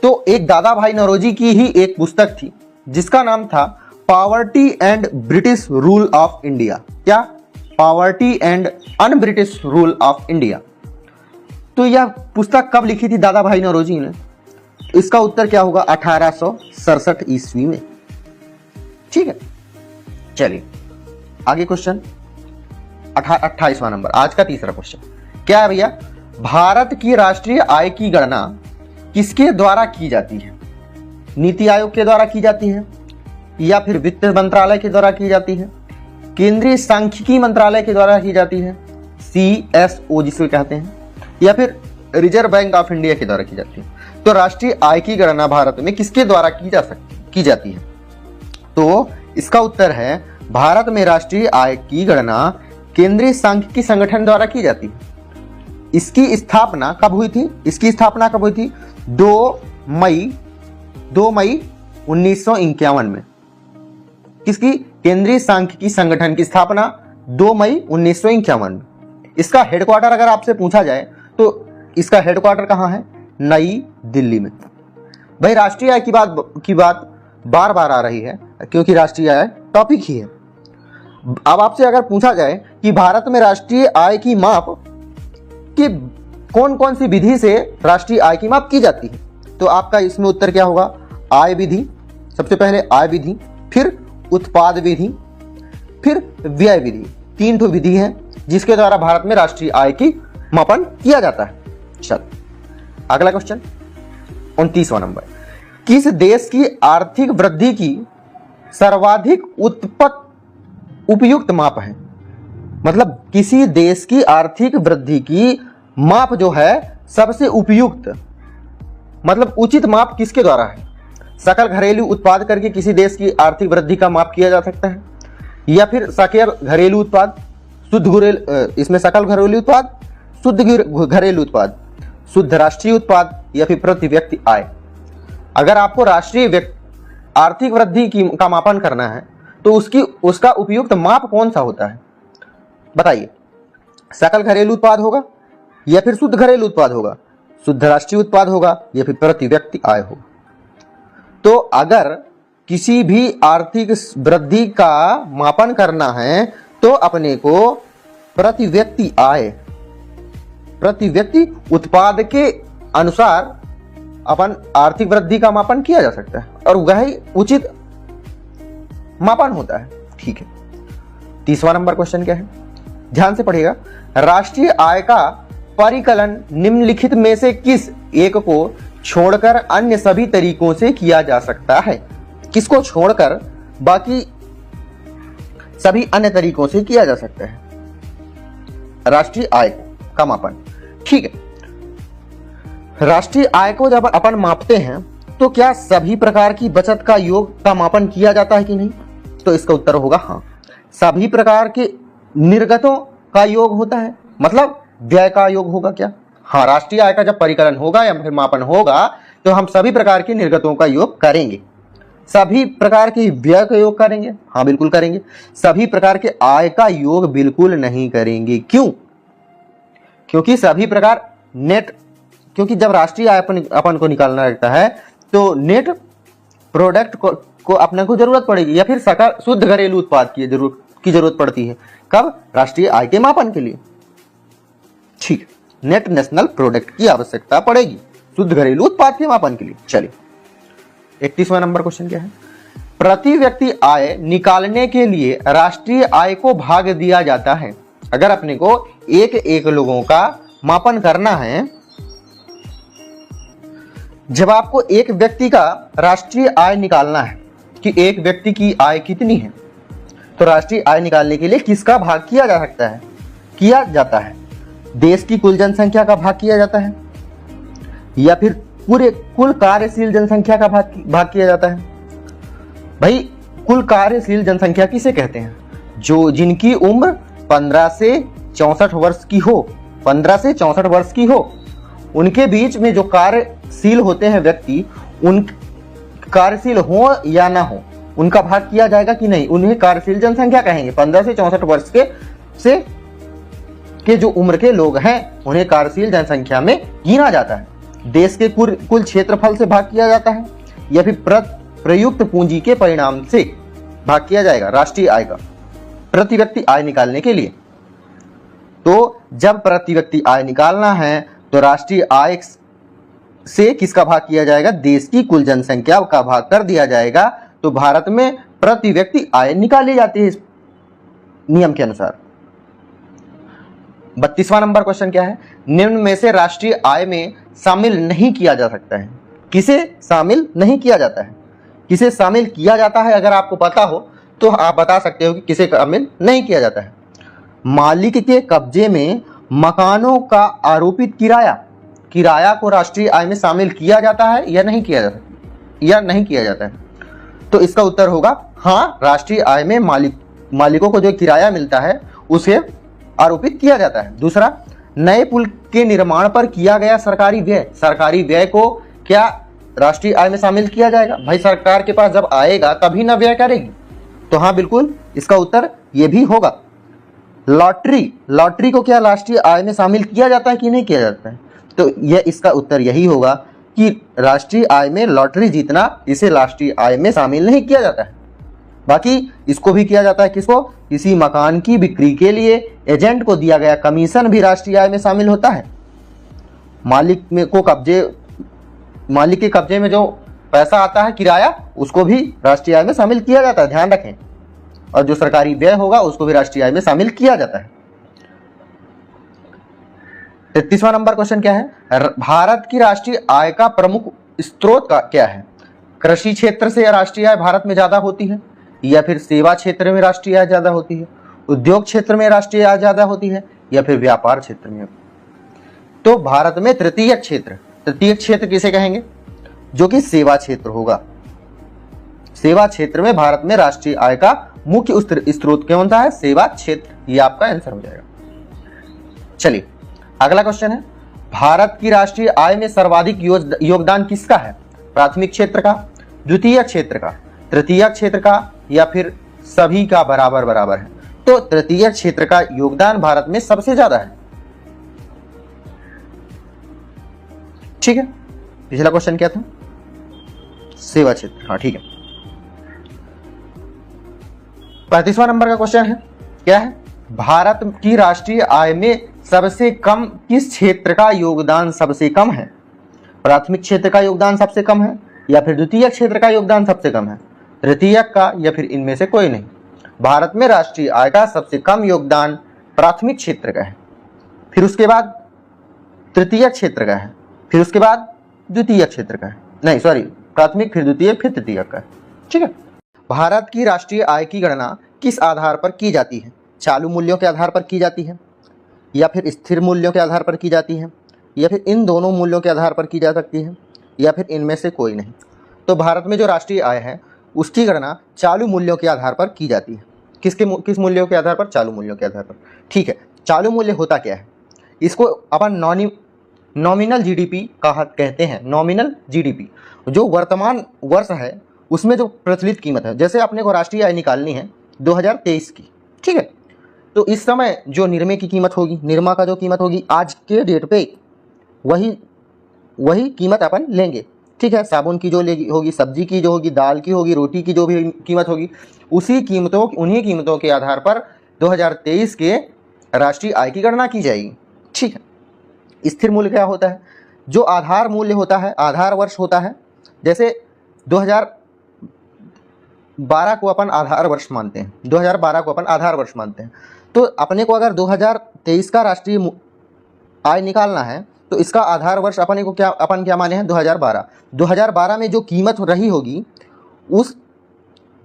तो एक दादा भाई नौरोजी की ही एक पुस्तक थी जिसका नाम था poverty and British rule of India. क्या? Poverty and un British rule of India. तो यह पुस्तक कब लिखी थी दादा भाई नौरोजी ने? इसका उत्तर क्या होगा? 1867 ईस्वी में। ठीक है, चलिए आगे क्वेश्चन 28वां नंबर, आज का तीसरा क्वेश्चन क्या है भैया? भारत की राष्ट्रीय आय की गणना किसके द्वारा की जाती है? नीति आयोग के द्वारा की जाती है, या फिर वित्त मंत्रालय के द्वारा की जाती है, केंद्रीय सांख्यिकी मंत्रालय के द्वारा की जाती है, CSO जिसे कहते हैं, या फिर रिजर्व बैंक ऑफ इंडिया के द्वारा की जाती है? तो राष्ट्रीय आय की गणना भारत में किसके द्वारा की जाती है? तो इसका उत्तर है भारत में राष्ट्रीय आय की गणना केंद्रीय सांख्यिकी संगठन द्वारा की जाती है। इसकी स्थापना कब हुई थी? 2 मई 1951 में। किसकी? केंद्रीय सांख्यिकी संगठन की स्थापना 2 मई 1951 में। इसका हेडक्वार्टर अगर आपसे पूछा जाए तो इसका हेडक्वार्टर कहाँ है? नई दिल्ली में। भाई राष्ट्रीय आय की बात बार बार आ रही है क्योंकि राष्ट्रीय आय टॉपिक ही है। अब आपसे अगर पूछा जाए कि भारत में राष्ट्रीय आय की माप कि कौन कौन सी विधि से राष्ट्रीय आय की माप की जाती है, तो आपका इसमें उत्तर क्या होगा? आय विधि, सबसे पहले आय विधि, फिर उत्पाद विधि, फिर व्यय विधि। 3 ठो विधि है जिसके द्वारा भारत में राष्ट्रीय आय की मापन किया जाता है। चल अगला क्वेश्चन 29वां नंबर, किस देश की आर्थिक वृद्धि की सर्वाधिक उपयुक्त माप है? मतलब किसी देश की आर्थिक वृद्धि की माप जो है सबसे उपयुक्त, मतलब उचित माप किसके द्वारा है? सकल घरेलू उत्पाद करके किसी देश की आर्थिक वृद्धि का माप किया जा सकता है, या फिर सकल घरेलू उत्पाद, इसमें सकल घरेलू उत्पाद, शुद्ध घरेलू उत्पाद, शुद्ध राष्ट्रीय उत्पाद, या फिर प्रति व्यक्ति आय। अगर आपको राष्ट्रीय आर्थिक वृद्धि का मापन करना है तो उसका उपयुक्त माप कौन सा होता है? बताइए। सकल घरेलू उत्पाद होगा, या फिर शुद्ध घरेलू उत्पाद होगा, शुद्ध राष्ट्रीय उत्पाद होगा, या फिर प्रति व्यक्ति आय होगा? तो अगर किसी भी आर्थिक वृद्धि का मापन करना है तो अपने को प्रति व्यक्ति आय, प्रति व्यक्ति उत्पाद के अनुसार अपन आर्थिक वृद्धि का मापन किया जा सकता है और वही उचित मापन होता है। ठीक है, 30वां नंबर क्वेश्चन क्या है? ध्यान से पढ़िएगा। राष्ट्रीय आय का परिकलन निम्नलिखित में से किस एक को छोड़कर अन्य सभी तरीकों से किया जा सकता है? किसको छोड़कर बाकी सभी अन्य तरीकों से किया जा सकता है राष्ट्रीय आय का मापन? ठीक है, राष्ट्रीय आय को जब अपन मापते हैं तो क्या सभी प्रकार की बचत का योग का मापन किया जाता है कि नहीं? तो इसका उत्तर होगा हाँ। सभी प्रकार के निर्गतों का योग होता है, मतलब व्यय का योग होगा क्या? हाँ, राष्ट्रीय आय का जब परिकलन होगा या फिर मापन होगा तो हम सभी प्रकार की निर्गतों का योग करेंगे। सभी प्रकार के व्यय का योग करेंगे? हाँ बिल्कुल करेंगे। सभी प्रकार के आय का योग बिल्कुल नहीं करेंगे। क्यों? क्योंकि सभी प्रकार नेट, क्योंकि जब राष्ट्रीय आय अपन को निकालना रहता है तो नेट प्रोडक्ट को अपने को जरूरत पड़ेगी, या फिर सकल शुद्ध घरेलू उत्पाद की जरूरत पड़ती है। कब? राष्ट्रीय आय के मापन के लिए। ठीक, नेट नेशनल प्रोडक्ट की आवश्यकता पड़ेगी शुद्ध घरेलू उत्पाद के मापन के लिए। चलिए 31वां नंबर क्वेश्चन क्या है? प्रति व्यक्ति आय निकालने के लिए राष्ट्रीय आय को भाग दिया जाता है। अगर अपने को एक लोगों का मापन करना है, जब आपको एक व्यक्ति का राष्ट्रीय आय निकालना है कि एक व्यक्ति की आय कितनी है, तो राष्ट्रीय आय निकालने के लिए किसका भाग किया जा सकता है? किया जाता है देश की कुल जनसंख्या का भाग किया जाता है, या फिर पूरे कुल कार्यशील जनसंख्या का भाग किया जाता है। भाई कुल कार्यशील जनसंख्या किसे कहते हैं? जो जिनकी उम्र 15 से 64 वर्ष की हो, 15 से 64 वर्ष की हो, उनके बीच में जो कार्यशील होते हैं व्यक्ति, उन कार्यशील हो या ना हो, उनका भाग किया जाएगा कि नहीं, उन्हें कार्यशील जनसंख्या कहेंगे। 15 से 64 वर्ष के जो उम्र के लोग हैं उन्हें कार्यशील जनसंख्या में गिना जाता है। देश के कुल क्षेत्रफल से भाग किया जाता है या फिर प्रयुक्त पूंजी के परिणाम से भाग किया जाएगा राष्ट्रीय आय का, प्रति व्यक्ति आय निकालने के लिए। तो जब प्रति व्यक्ति आय निकालना है तो राष्ट्रीय आय से किसका भाग किया जाएगा? देश की कुल जनसंख्या का भाग कर दिया जाएगा। तो भारत में प्रति व्यक्ति आय निकाली जाती है इस नियम के अनुसार। 32वां नंबर क्वेश्चन क्या है? निम्न में से राष्ट्रीय आय में शामिल नहीं किया जा सकता है। किसे शामिल नहीं किया जाता है? किसे शामिल किया जाता है अगर आपको पता हो तो आप बता सकते हो कि किसे शामिल नहीं किया जाता है। मालिक के कब्जे में मकानों का आरोपित किराया को राष्ट्रीय आय में शामिल किया जाता है या नहीं किया जाता है? तो इसका उत्तर होगा हाँ, राष्ट्रीय आय में मालिकों को जो किराया मिलता है उसे आरोपित किया जाता है। दूसरा, नए पुल के निर्माण पर किया गया सरकारी व्यय को क्या राष्ट्रीय आय में शामिल किया जाएगा? भाई सरकार के पास जब आएगा तभी ना व्यय करेगी। तो हाँ बिल्कुल, इसका उत्तर ये भी होगा। लॉटरी को क्या राष्ट्रीय आय में शामिल किया जाता है कि नहीं किया जाता है? तो यह इसका उत्तर यही होगा कि राष्ट्रीय आय में लॉटरी जीतना, इसे राष्ट्रीय आय में शामिल नहीं किया जाता है। बाकी इसको भी किया जाता है। किसको? किसी मकान की बिक्री के लिए एजेंट को दिया गया कमीशन भी राष्ट्रीय आय में शामिल होता है। मालिक के कब्जे में जो पैसा आता है किराया, उसको भी राष्ट्रीय आय में शामिल किया जाता है, ध्यान रखें। और जो सरकारी व्यय होगा उसको भी राष्ट्रीय आय में शामिल किया जाता है। 33वां नंबर क्वेश्चन क्या है? भारत की राष्ट्रीय आय का प्रमुख स्रोत क्या है? कृषि क्षेत्र से राष्ट्रीय आय भारत में ज्यादा होती है या फिर सेवा क्षेत्र में राष्ट्रीय आय ज्यादा होती है, उद्योग क्षेत्र में राष्ट्रीय आय ज्यादा होती है या फिर व्यापार क्षेत्र में? तो भारत में तृतीय क्षेत्र किसे कहेंगे? जो कि सेवा क्षेत्र होगा। सेवा क्षेत्र में भारत में राष्ट्रीय आय का मुख्य स्रोत कौन सा है? सेवा क्षेत्र। ये आपका आंसर हो जाएगा। चलिए अगला क्वेश्चन है, भारत की राष्ट्रीय आय में सर्वाधिक योगदान किसका है? प्राथमिक क्षेत्र का, द्वितीय क्षेत्र का, तृतीय क्षेत्र का या फिर सभी का बराबर है? तो तृतीय क्षेत्र का योगदान भारत में सबसे ज्यादा है। ठीक है, पिछला क्वेश्चन क्या था? सेवा क्षेत्र। हाँ ठीक है। 35वां नंबर का क्वेश्चन है, क्या है? भारत की राष्ट्रीय आय में सबसे कम किस क्षेत्र का योगदान सबसे कम है? प्राथमिक क्षेत्र का योगदान सबसे कम है या फिर द्वितीय क्षेत्र का योगदान सबसे कम है, तृतीय का या फिर इनमें से कोई नहीं? भारत में राष्ट्रीय आय का सबसे कम योगदान प्राथमिक क्षेत्र का है, फिर उसके बाद तृतीय क्षेत्र का है, फिर उसके बाद द्वितीय क्षेत्र का है। नहीं सॉरी, प्राथमिक फिर द्वितीय फिर तृतीय का है। ठीक है। भारत की राष्ट्रीय आय की गणना किस आधार पर की जाती है? चालू मूल्यों के आधार पर की जाती है या फिर स्थिर मूल्यों के आधार पर की जाती है या फिर इन दोनों मूल्यों के आधार पर की जा सकती है या फिर इनमें से कोई नहीं? तो भारत में जो राष्ट्रीय आय है उसकी गणना चालू मूल्यों के आधार पर की जाती है। किस मूल्यों के आधार पर? चालू मूल्यों के आधार पर। ठीक है, चालू मूल्य होता क्या है? इसको अपन नॉमिनल जीडीपी कहते हैं। नॉमिनल जीडीपी जो वर्तमान वर्ष है उसमें जो प्रचलित कीमत है। जैसे अपने को राष्ट्रीय आय निकालनी है 2023 की, ठीक है, तो इस समय जो निरमा की कीमत होगी, निरमा का जो कीमत होगी आज के डेट पे वही कीमत अपन लेंगे। ठीक है, साबुन की जो होगी, सब्जी की जो होगी, दाल की होगी, रोटी की जो भी कीमत होगी, उन्हीं कीमतों के आधार पर 2023 के राष्ट्रीय आय की गणना की जाएगी। ठीक है। स्थिर मूल्य क्या होता है? जो आधार मूल्य होता है, आधार वर्ष होता है। जैसे 2012 को अपन आधार वर्ष मानते हैं, 2012 को अपन आधार वर्ष मानते हैं, तो अपने को अगर 2023 का राष्ट्रीय आय निकालना है तो इसका आधार वर्ष अपन क्या माने हैं? 2012 में जो कीमत रही होगी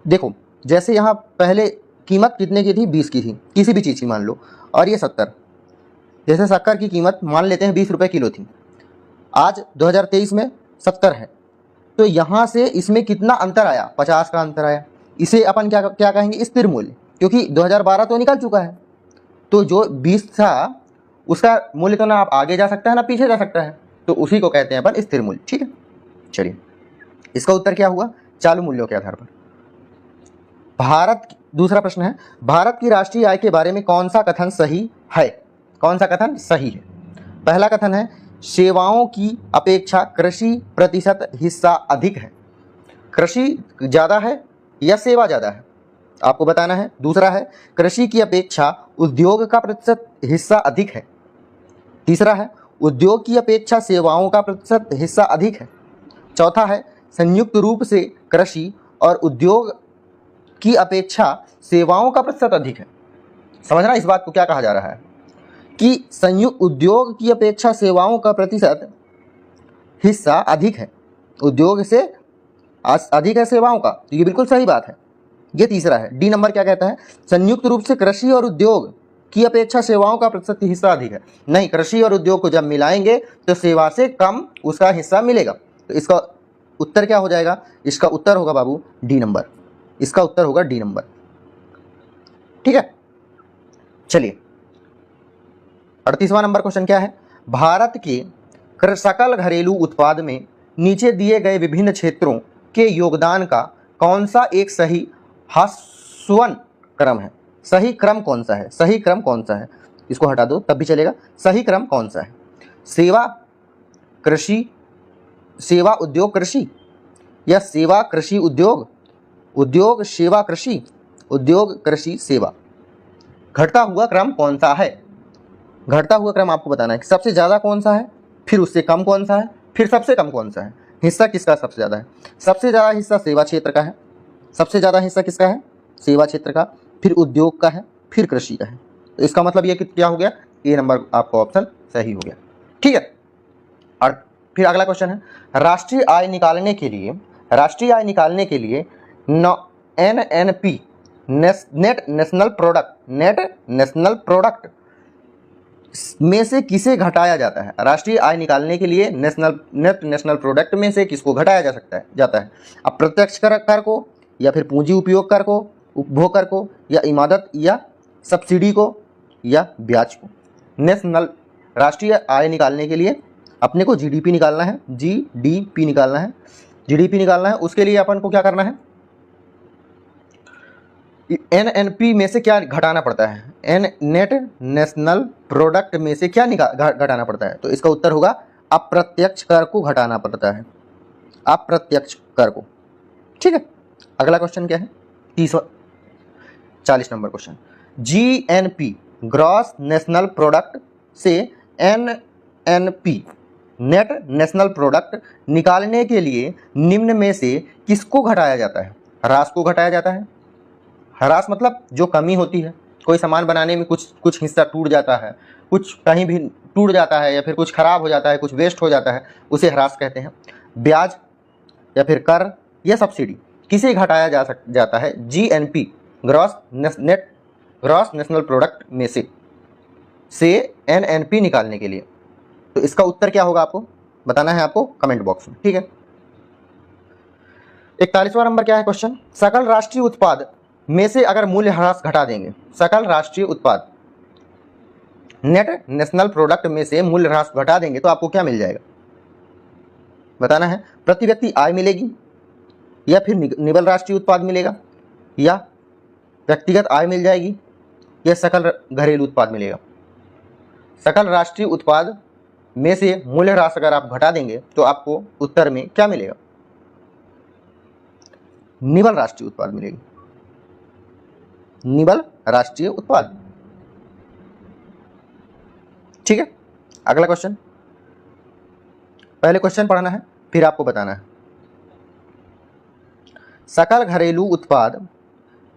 देखो, जैसे यहाँ पहले कीमत कितने की थी? 20 की थी, किसी भी चीज़ की मान लो, और ये 70। जैसे शक्कर की कीमत मान लेते हैं 20 रुपये किलो थी, आज 2023 में 70 है। तो यहाँ से इसमें कितना अंतर आया, 50 का अंतर आया। इसे अपन क्या क्या कहेंगे, स्थिर मूल्य, क्योंकि 2012 तो निकल चुका है। तो जो 20 था उसका मूल्य तो ना आप आगे जा सकता है ना पीछे जा सकता है, तो उसी को कहते हैं अपन स्थिर मूल्य। ठीक है, चलिए इसका उत्तर क्या हुआ, चालू मूल्यों के आधार पर। दूसरा प्रश्न है, भारत की राष्ट्रीय आय के बारे में कौन सा कथन सही है? कौन सा कथन सही है? पहला कथन है, सेवाओं की अपेक्षा कृषि प्रतिशत हिस्सा अधिक है। कृषि ज़्यादा है या सेवा ज़्यादा है, आपको बताना है। दूसरा है, कृषि की अपेक्षा उद्योग का प्रतिशत हिस्सा अधिक है। तीसरा है, उद्योग की अपेक्षा सेवाओं का प्रतिशत हिस्सा अधिक है। चौथा है, संयुक्त रूप से कृषि और उद्योग की अपेक्षा सेवाओं का प्रतिशत अधिक है। समझना इस बात को क्या कहा जा रहा है कि संयुक्त उद्योग की अपेक्षा सेवाओं का प्रतिशत हिस्सा अधिक है, उद्योग से अधिक है सेवाओं का, तो ये बिल्कुल सही बात है। ये तीसरा है, डी नंबर क्या कहता है, संयुक्त रूप से कृषि और उद्योग की अपेक्षा सेवाओं का प्रतिशत हिस्सा अधिक है। नहीं, कृषि और उद्योग को जब मिलाएंगे तो सेवा से कम उसका हिस्सा मिलेगा। तो इसका उत्तर क्या हो जाएगा, इसका उत्तर होगा बाबू डी नंबर, इसका उत्तर होगा डी नंबर। ठीक है, चलिए 38वां नंबर क्वेश्चन क्या है, भारत के सकल घरेलू उत्पाद में नीचे दिए गए विभिन्न क्षेत्रों के योगदान का कौन सा एक सही ह्रासमान क्रम है? सही क्रम कौन सा है? सही क्रम कौन सा है? इसको हटा दो तब भी चलेगा। सही क्रम कौन सा है? सेवा कृषि, सेवा उद्योग कृषि, या सेवा कृषि उद्योग, उद्योग सेवा कृषि, उद्योग कृषि सेवा? घटता हुआ क्रम कौन सा है? घटता हुआ क्रम आपको बताना है कि सबसे ज़्यादा कौन सा है, फिर उससे कम कौन सा है, फिर सबसे कम कौन सा है। हिस्सा किसका सबसे ज़्यादा है? सबसे ज़्यादा हिस्सा सेवा क्षेत्र का है। सबसे ज़्यादा हिस्सा किसका है? सेवा क्षेत्र का, फिर उद्योग का है, फिर कृषि का है। तो इसका मतलब ये कि क्या हो गया, ए नंबर आपका ऑप्शन सही हो गया। ठीक है, और फिर अगला क्वेश्चन है, राष्ट्रीय आय निकालने के लिए, राष्ट्रीय आय निकालने के लिए NNP net national product, net national product में से किसे घटाया जाता है? राष्ट्रीय आय निकालने के लिए नेट नेशनल प्रोडक्ट में से किसको घटाया जाता है? अप्रत्यक्ष कर को, या फिर पूंजी उपयोग कर को, उपभोग कर को, या इमारत या सब्सिडी को, या ब्याज को? नेशनल राष्ट्रीय आय निकालने के लिए अपने को जीडीपी निकालना है, जीडीपी निकालना है, जीडीपी निकालना है। उसके लिए अपन को क्या करना है, एनएनपी में से क्या घटाना पड़ता है? नेट नेशनल प्रोडक्ट में से क्या घटाना पड़ता है? तो इसका उत्तर होगा अप्रत्यक्ष कर को घटाना पड़ता है, अप्रत्यक्ष कर को। ठीक है, अगला क्वेश्चन क्या है, 40 number question, GNP gross national product से एनएनपी नेट नेशनल प्रोडक्ट निकालने के लिए निम्न में से किसको घटाया जाता है? ह्रास को घटाया जाता है। ह्रास मतलब जो कमी होती है, कोई सामान बनाने में कुछ हिस्सा टूट जाता है, कुछ कहीं भी टूट जाता है, या फिर कुछ खराब हो जाता है, कुछ वेस्ट हो जाता है, उसे ह्रास कहते हैं। ब्याज या फिर कर या सब्सिडी किसे घटाया जाता है? जीएनपी ग्रॉस नेशनल प्रोडक्ट में से एनएनपी निकालने के लिए। तो इसका उत्तर क्या होगा आपको बताना है, आपको कमेंट बॉक्स में। ठीक है, 41वां नंबर क्या है क्वेश्चन, सकल राष्ट्रीय उत्पाद में से अगर मूल्य ह्रास घटा देंगे, सकल राष्ट्रीय उत्पाद नेट नेशनल प्रोडक्ट में से मूल्य ह्रास घटा देंगे तो आपको क्या मिल जाएगा बताना है। प्रति व्यक्ति आय मिलेगी, या फिर निवल राष्ट्रीय उत्पाद मिलेगा, या व्यक्तिगत आय मिल जाएगी, या सकल घरेलू उत्पाद मिलेगा। सकल राष्ट्रीय उत्पाद में से मूल्य ह्रास अगर आप घटा देंगे तो आपको उत्तर में क्या मिलेगा? निवल राष्ट्रीय उत्पाद मिलेगी, निवल राष्ट्रीय उत्पाद। ठीक है, अगला क्वेश्चन, पहले क्वेश्चन पढ़ना है फिर आपको बताना है। सकल घरेलू उत्पाद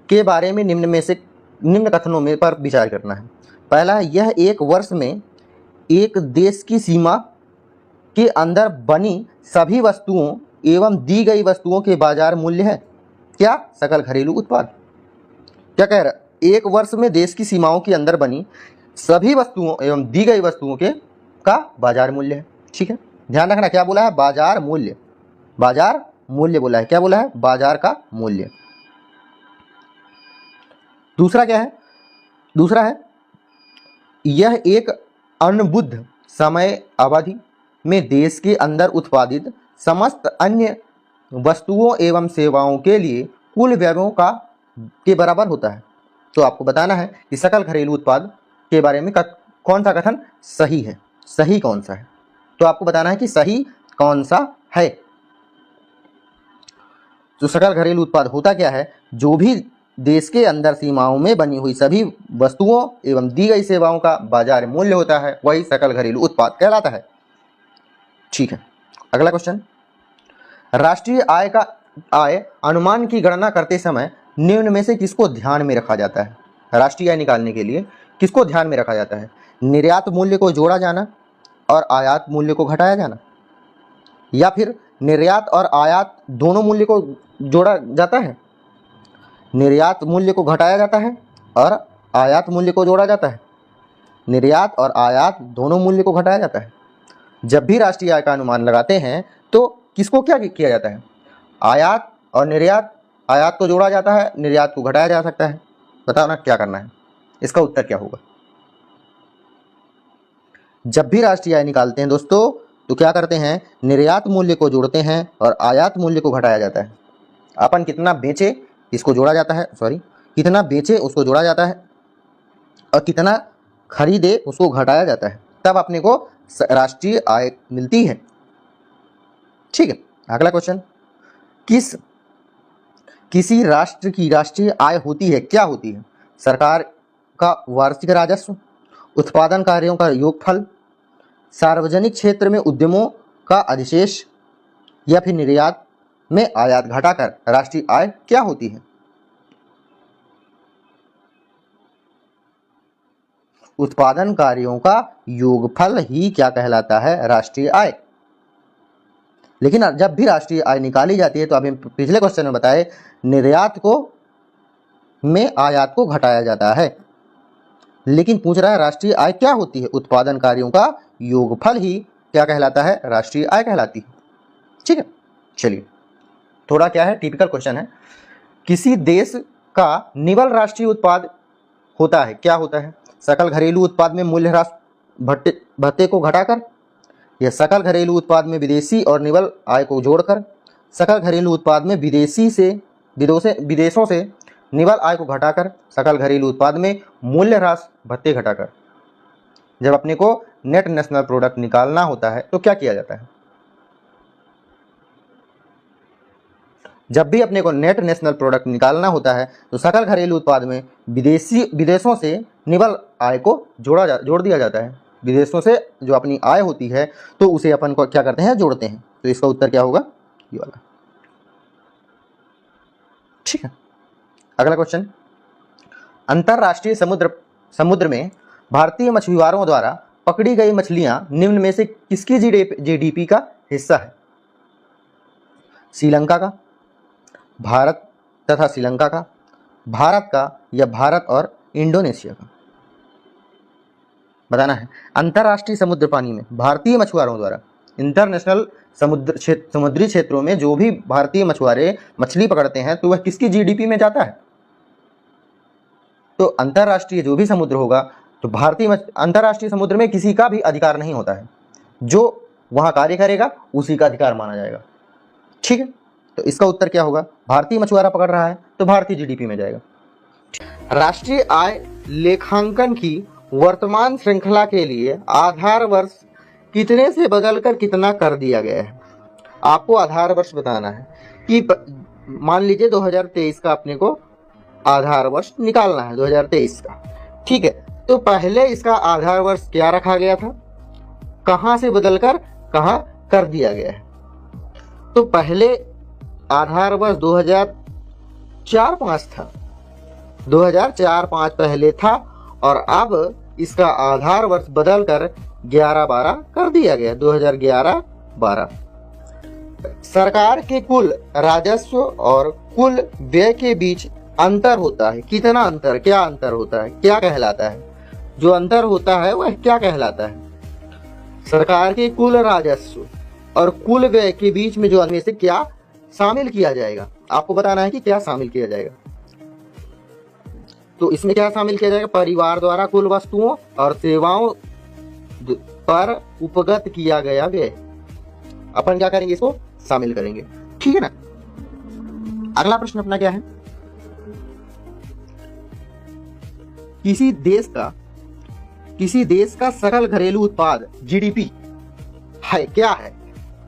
के बारे में निम्न कथनों में पर विचार करना है। पहला है, यह एक वर्ष में एक देश की सीमा के अंदर बनी सभी वस्तुओं एवं दी गई वस्तुओं के बाजार मूल्य है। क्या? सकल घरेलू उत्पाद। क्या कह रहा है? एक वर्ष में देश की सीमाओं के अंदर बनी सभी वस्तुओं एवं दी गई वस्तुओं के का बाजार मूल्य है। ठीक है, ध्यान रखना, क्या बोला है? बाजार मूल्य, बाजार मूल्य बोला है। क्या बोला है? बाजार का मूल्य। दूसरा क्या है? दूसरा है यह एक अनुबद्ध समय अवधि में देश के अंदर उत्पादित समस्त अन्य वस्तुओं एवं सेवाओं के लिए कुल व्ययों का के बराबर होता है। तो आपको बताना है कि सकल घरेलू उत्पाद के बारे में कौन सा कथन सही है, सही कौन सा है। तो आपको बताना है कि सही कौन सा है। तो सकल घरेलू उत्पाद होता क्या है? जो भी देश के अंदर सीमाओं में बनी हुई सभी वस्तुओं एवं दी गई सेवाओं का बाजार मूल्य होता है, वही सकल घरेलू उत्पाद कहलाता है। ठीक है, अगला क्वेश्चन, राष्ट्रीय आय अनुमान की गणना करते समय निम्न में से किसको ध्यान में रखा जाता है? राष्ट्रीय आय निकालने के लिए किसको ध्यान में रखा जाता है? निर्यात मूल्य को जोड़ा जाना और आयात मूल्य को घटाया जाना, या फिर निर्यात और आयात दोनों मूल्य को जोड़ा जाता है, निर्यात मूल्य को घटाया जाता है और आयात मूल्य को जोड़ा जाता है, निर्यात और आयात दोनों मूल्य को घटाया जाता है। जब भी राष्ट्रीय आय का अनुमान लगाते हैं तो किसको क्या किया जाता है? आयात और निर्यात, आयात को जोड़ा जाता है, निर्यात को घटाया जा सकता है। बताओ ना क्या करना है, इसका उत्तर क्या होगा? जब भी राष्ट्रीय आय निकालते हैं दोस्तों तो क्या करते हैं? निर्यात मूल्य को जोड़ते हैं और आयात मूल्य को घटाया जाता है। अपन कितना बेचे इसको जोड़ा जाता है, कितना बेचे उसको जोड़ा जाता है और कितना खरीदे उसको घटाया जाता है, तब अपने को राष्ट्रीय आय मिलती है। ठीक है, अगला क्वेश्चन, किसी राष्ट्र की राष्ट्रीय आय होती है, क्या होती है? सरकार का वार्षिक राजस्व, उत्पादन कार्यों का योगफल, सार्वजनिक क्षेत्र में उद्यमों का अधिशेष, या फिर निर्यात में आयात घटाकर राष्ट्रीय आय क्या होती है? उत्पादन कार्यों का योगफल ही क्या कहलाता है? राष्ट्रीय आय। लेकिन जब भी राष्ट्रीय आय निकाली जाती है तो अभी पिछले क्वेश्चन में बताए निर्यात को में आयात को घटाया जाता है, लेकिन पूछ रहा है राष्ट्रीय आय क्या होती है? उत्पादन कार्यों का योगफल ही क्या कहलाता है? राष्ट्रीय आय कहलाती है। ठीक है, चलिए थोड़ा क्या है टिपिकल क्वेश्चन है। किसी देश का निवल राष्ट्रीय उत्पाद होता है, क्या होता है? सकल घरेलू उत्पाद में मूल्यह्रास भत्ते को घटाकर, या सकल घरेलू उत्पाद में विदेशी और निवल आय को जोड़कर, सकल घरेलू उत्पाद में विदेशों से निवल आय को घटाकर, सकल घरेलू उत्पाद में मूल्यह्रास भत्ते घटाकर। जब अपने को नेट नेशनल प्रोडक्ट निकालना होता है तो क्या किया जाता है? जब भी अपने को नेट नेशनल प्रोडक्ट निकालना होता है तो सकल घरेलू उत्पाद में विदेशों से निवल आय को जोड़ दिया जाता है। विदेशों से जो अपनी आय होती है तो उसे अपन को क्या करते हैं? जोड़ते हैं। तो इसका उत्तर क्या होगा? ये वाला। ठीक है, अगला क्वेश्चन, अंतरराष्ट्रीय समुद्र में भारतीय मछुआरों द्वारा पकड़ी गई मछलियां निम्न में से किसकी जीडीपी का हिस्सा है? श्रीलंका का, भारत तथा श्रीलंका का, भारत का, या भारत और इंडोनेशिया का? बताना है। अंतरराष्ट्रीय समुद्र पानी में भारतीय मछुआरों द्वारा, इंटरनेशनल समुद्री क्षेत्रों में जो भी भारतीय मछुआरे मछली पकड़ते हैं तो वह किसकी जीडीपी में जाता है? तो अंतरराष्ट्रीय जो भी समुद्र होगा तो अंतरराष्ट्रीय समुद्र में किसी का भी अधिकार नहीं होता है, जो वहां कार्य करेगा उसी का अधिकार माना जाएगा। ठीक है, तो इसका उत्तर क्या होगा? भारतीय मछुआरा पकड़ रहा है तो भारतीय जीडीपी में जाएगा। राष्ट्रीय आय लेखांकन की वर्तमान श्रृंखला के लिए आधार वर्ष कितने से बदलकर कितना कर दिया गया है? आपको आधार वर्ष बताना है कि मान लीजिए 2023 का अपने को आधार वर्ष निकालना है, 2023 का। ठीक है, तो पहले इसका आधार वर्ष क्या रखा गया था, कहां से बदलकर कहां कर दिया गया है? तो पहले आधार वर्ष 2004-05 था, 2004-05 पहले था और अब इसका आधार वर्ष बदलकर 11-12 कर दिया गया, 2011-12। सरकार के कुल राजस्व और कुल व्यय के बीच अंतर होता है, कितना अंतर, क्या अंतर होता है, क्या कहलाता है? जो अंतर होता है वह क्या कहलाता है? सरकार के कुल राजस्व और कुल व्यय के बीच में जो में से क्या शामिल किया जाएगा, आपको बताना है कि क्या शामिल किया जाएगा। तो इसमें क्या शामिल किया जाएगा, परिवार द्वारा कुल वस्तुओं और सेवाओं पर उपगत किया गया व्यय। अपन क्या करेंगे, इसको शामिल करेंगे, ठीक है ना। अगला प्रश्न अपना क्या है, किसी देश का सकल घरेलू उत्पाद जीडीपी है क्या है,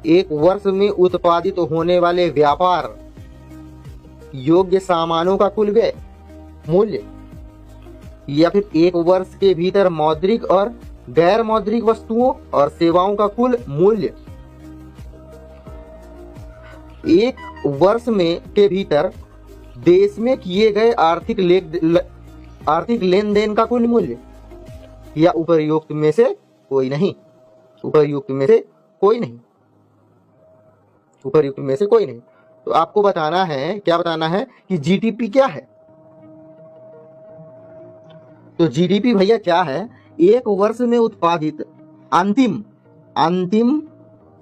एक वर्ष में उत्पादित होने वाले व्यापार योग्य सामानों का कुल व्यय मूल्य, या फिर एक वर्ष के भीतर मौद्रिक और गैर मौद्रिक वस्तुओं और सेवाओं का कुल मूल्य। एक वर्ष में के भीतर देश में किए गए आर्थिक लेन देन का कुल मूल्य, या उपर्युक्त में से कोई नहीं, उपर्युक्त में से कोई नहीं, उपर्युक्त में से कोई नहीं। तो आपको बताना है, क्या बताना है कि जीडीपी क्या है। तो जीडीपी भैया क्या है, एक वर्ष में उत्पादित अंतिम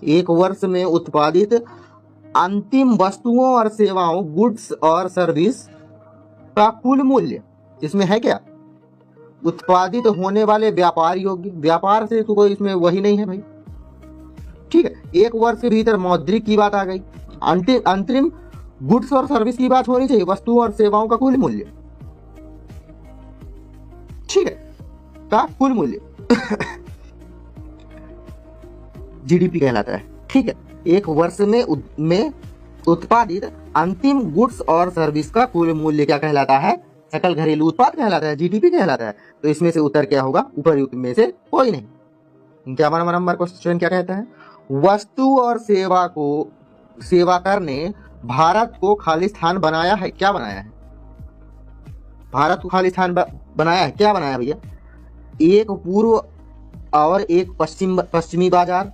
एक वर्ष में उत्पादित अंतिम वस्तुओं और सेवाओं, गुड्स और सर्विस का कुल मूल्य। इसमें है क्या, उत्पादित होने वाले व्यापार योग्य, व्यापार से तो कोई इसमें वही नहीं है भाई, ठीक है। एक वर्ष के भीतर मौद्रिक की बात आ गई, अंतरिम गुड्स और सर्विस की बात होनी चाहिए, वस्तुओं और सेवाओं का कुल मूल्य, ठीक है, का कुल मूल्य जीडीपी कहलाता है, ठीक है। एक वर्ष में उत्पादित अंतिम गुड्स और सर्विस का कुल मूल्य क्या कहलाता है, सकल घरेलू उत्पाद कहलाता है, जीडीपी कहलाता है। तो इसमें से उत्तर क्या होगा, उपर्युक्त में से कोई नहीं। क्या नंबर क्वेश्चन क्या कहता है, वस्तु और सेवा कर ने भारत को खालिस्तान बनाया है, क्या बनाया है, भारत को खालिस्तान बनाया है, क्या बनाया भैया, एक पूर्व और एक पश्चिमी बाजार,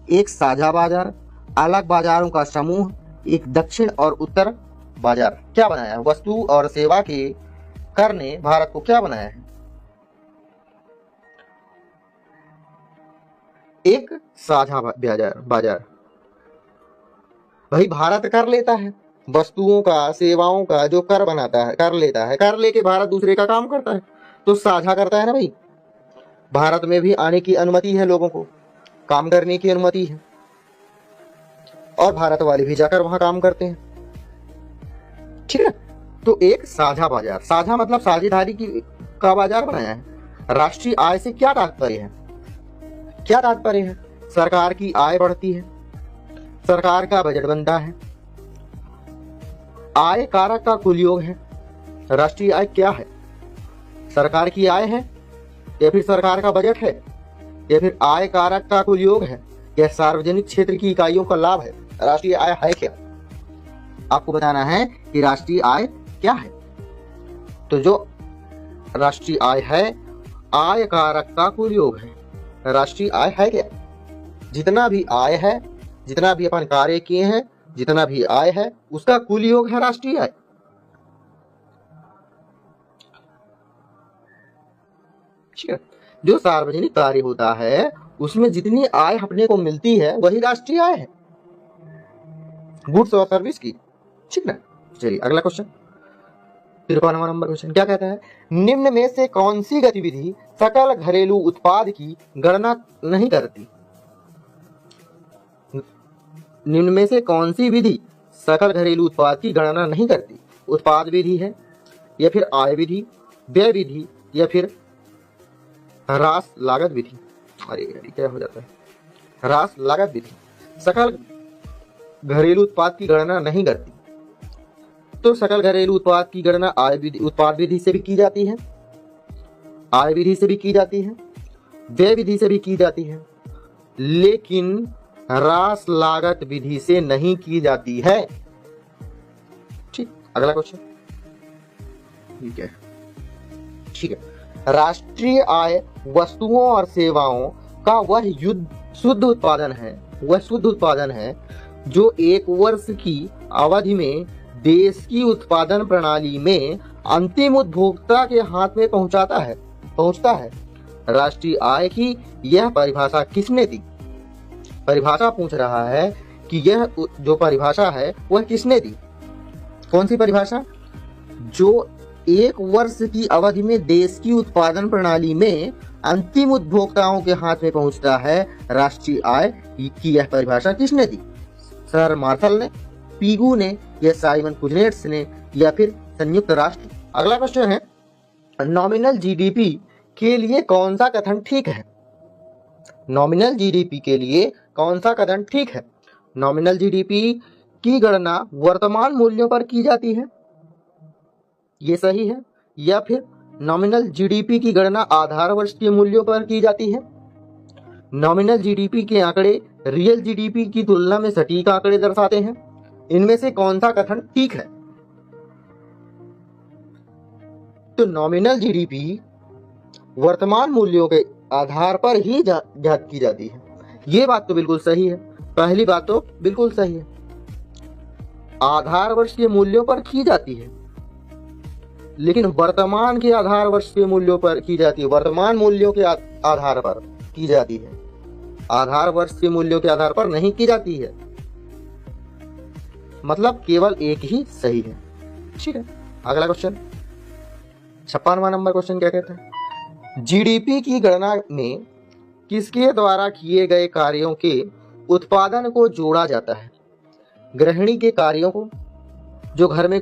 एक साझा बाजार, अलग बाजारों का समूह, एक दक्षिण और उत्तर बाजार, क्या बनाया है, वस्तु और सेवा के कर ने भारत को क्या बनाया है, एक साझा बाजार। भाई भारत कर लेता है, वस्तुओं का सेवाओं का जो कर बनाता है, कर लेता है, कर लेके भारत दूसरे का काम करता है, तो साझा करता है ना भाई। भारत में भी आने की अनुमति है, लोगों को काम करने की अनुमति है, और भारत वाले भी जाकर वहां काम करते हैं, ठीक है। तो एक साझा बाजार, साझा मतलब साझेदारी का बाजार बनाया है। राष्ट्रीय आय से क्या तात्पर्य है, क्या तात्पर्य है, सरकार की आय बढ़ती है, सरकार का बजट बनता है, आय कारक का कुल योग है। राष्ट्रीय आय क्या है, सरकार की आय है, या फिर सरकार का बजट है, या फिर आय कारक का कुल योग है, या सार्वजनिक क्षेत्र की इकाइयों का लाभ है। राष्ट्रीय आय है क्या, आपको बताना है कि राष्ट्रीय आय क्या है। तो जो राष्ट्रीय आय है, आय कारक का कुल योग है। राष्ट्रीय आय है क्या, जितना भी आय है, जितना भी अपन कार्य किए हैं, जितना भी आय है, उसका कुल योग है राष्ट्रीय आय। जो सार्वजनिक कार्य होता है उसमें जितनी आय अपने को मिलती है वही राष्ट्रीय आय है, गुड्स और सर्विस की, ठीक ना। चलिए अगला क्वेश्चन, फिर नंबर क्वेश्चन क्या कहता है, निम्न में से कौन सी गतिविधि सकल घरेलू उत्पाद की गणना नहीं करती। निम्न में से कौन सी विधि सकल घरेलू उत्पाद की गणना नहीं करती। उत्पाद विधि है, या फिर आय विधि, व्यय विधि, या फिर ह्रास लागत विधि। अरे क्या हो जाता है, ह्रास लागत विधि सकल घरेलू उत्पाद की गणना नहीं करती। तो सकल घरेलू उत्पाद की गणना आय विधि, उत्पाद विधि से भी की जाती है, आय विधि से भी की जाती है, व्यय विधि से भी की जाती है, लेकिन ह्रास लागत विधि से नहीं की जाती है। ठीक, अगला क्वेश्चन, ठीक है, ठीक है। राष्ट्रीय आय वस्तुओं और सेवाओं का वह शुद्ध उत्पादन है, वह शुद्ध उत्पादन है जो एक वर्ष की अवधि में देश की उत्पादन प्रणाली में अंतिम उपभोक्ता के हाथ में पहुंचता है। राष्ट्रीय आय की यह परिभाषा किसने दी। परिभाषा पूछ रहा है कि यह जो परिभाषा है वह किसने दी। कौन सी परिभाषा? जो एक वर्ष की अवधि में देश की उत्पादन प्रणाली में अंतिम उपभोक्ताओं के हाथ में पहुंचता है राष्ट्रीय आय की यह परिभाषा किसने दी? सर मार्शल ने, पीगू ने, या साइमन कुजनेट्स ने, या फिर संयुक्त राष्ट्र। अगला क्वेश्चन है, नॉमिनल जीडीपी के लिए कौन सा कथन ठीक है? नॉमिनल जीडीपी के लिए कौन सा कथन ठीक है? नॉमिनल जीडीपी की गणना वर्तमान मूल्यों पर की जाती है, ये सही है। या फिर नॉमिनल जीडीपी की गणना आधार वर्ष के मूल्यों पर की जाती है। नॉमिनल जीडीपी के आंकड़े रियल जीडीपी की तुलना में सटीक आंकड़े दर्शाते हैं। इनमें से कौन सा कथन ठीक है? तो नॉमिनल जीडीपी वर्तमान मूल्यों के आधार पर ही ज्ञात की जाती है। ये बात तो बिल्कुल सही है, पहली बात तो बिल्कुल सही है। आधार वर्ष के मूल्यों पर की जाती है, लेकिन वर्तमान के आधार वर्ष के मूल्यों पर की जाती है, वर्तमान मूल्यों के आधार पर की जाती है, आधार वर्ष के मूल्यों के आधार पर नहीं की जाती है। मतलब केवल एक ही सही है। ठीक है, अगला क्वेश्चन 56वां नंबर क्वेश्चन क्या कहता है? जीडीपी की गणना में किसके द्वारा किए गए कार्यों के उत्पादन को जोड़ा जाता है? गृहिणी के कार्यों को, जो घर में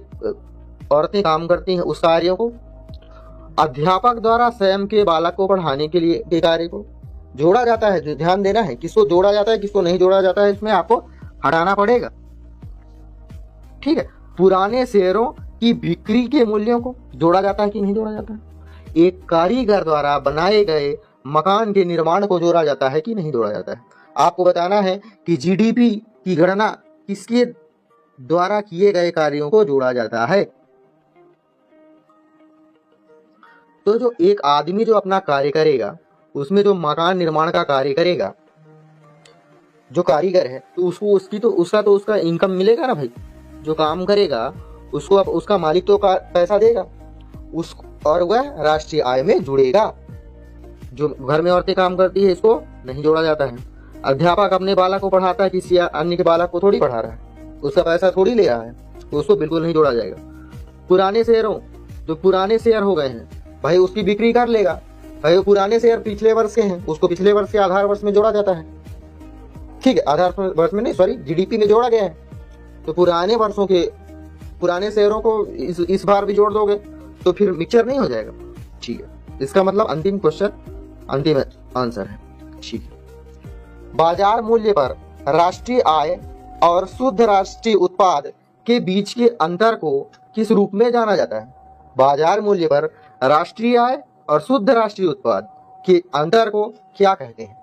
औरतें काम करती हैं उस कार्यों को, अध्यापक द्वारा स्वयं के बालक को पढ़ाने के लिए के कार्य को जोड़ा जाता है। जो ध्यान देना है, किसको जोड़ा जाता है किसको नहीं जोड़ा जाता है, इसमें आपको हटाना पड़ेगा। ठीक है, पुराने शेयरों की बिक्री के मूल्यों को जोड़ा जाता है कि नहीं जोड़ा जाता है? एक कारीगर द्वारा बनाए गए मकान के निर्माण को जोड़ा जाता है कि नहीं जोड़ा जाता है? आपको बताना है कि जीडीपी की गणना किसके द्वारा किए गए कार्यों को जोड़ा जाता है। तो जो एक आदमी जो अपना कार्य करेगा, उसमें जो मकान निर्माण का कार्य करेगा, जो कारीगर है, तो उसको उसका इनकम मिलेगा ना भाई। जो काम करेगा उसको अब उसका मालिक तो पैसा देगा उसको, और वह राष्ट्रीय आय में जुड़ेगा। जो घर में औरतें काम करती है इसको नहीं जोड़ा जाता है। अध्यापक अपने बालक को पढ़ाता है, किसी अन्य के बालक को थोड़ी पढ़ा रहा है, उसका पैसा थोड़ी ले रहा है, तो उसको बिल्कुल नहीं जोड़ा जाएगा। पुराने शेयरों, जो पुराने शेयर हो गए हैं भाई, उसकी बिक्री कर लेगा भाई। वो पुराने शेयर पिछले वर्ष के हैं, उसको पिछले वर्ष के आधार वर्ष में जोड़ा जाता है। ठीक है, आधार वर्ष में नहीं, सॉरी, जीडीपी में जोड़ा गया है। तो पुराने वर्षों के पुराने शेयरों को इस बार भी जोड़ दोगे तो फिर मिक्सचर नहीं हो जाएगा। ठीक है, इसका मतलब अंतिम क्वेश्चन अंतिम आंसर है। ठीक है, बाजार मूल्य पर राष्ट्रीय आय और शुद्ध राष्ट्रीय उत्पाद के बीच के अंतर को किस रूप में जाना जाता है? बाजार मूल्य पर राष्ट्रीय आय और शुद्ध राष्ट्रीय उत्पाद के अंतर को क्या कहते हैं?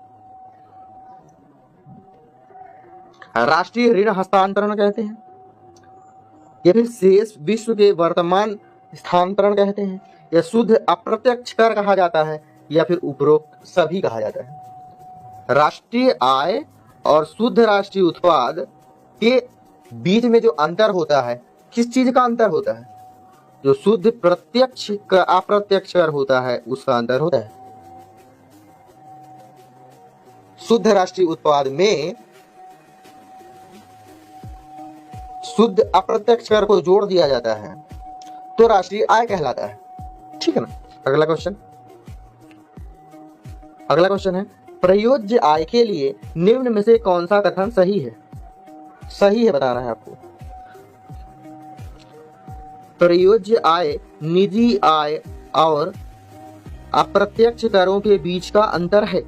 राष्ट्रीय ऋण हस्तांतरण कहते हैं, या फिर शेष विश्व के वर्तमान स्थानांतरण कहते हैं, या शुद्ध अप्रत्यक्ष कर कहा जाता है, या फिर उपरोक्त सभी कहा जाता है। राष्ट्रीय आय और शुद्ध राष्ट्रीय उत्पाद के बीच में जो अंतर होता है, किस चीज का अंतर होता है? जो शुद्ध प्रत्यक्ष का अप्रत्यक्ष कर होता है उसका अंतर होता है। शुद्ध राष्ट्रीय उत्पाद में शुद्ध अप्रत्यक्ष कर को जोड़ दिया जाता है तो राष्ट्रीय आय कहलाता है। ठीक है ना। अगला क्वेश्चन है, प्रयोज्य आय के लिए निम्न में से कौन सा कथन सही है? सही है बताना है आपको। प्रयोज्य आय निजी आय और अप्रत्यक्ष करों के बीच का अंतर है,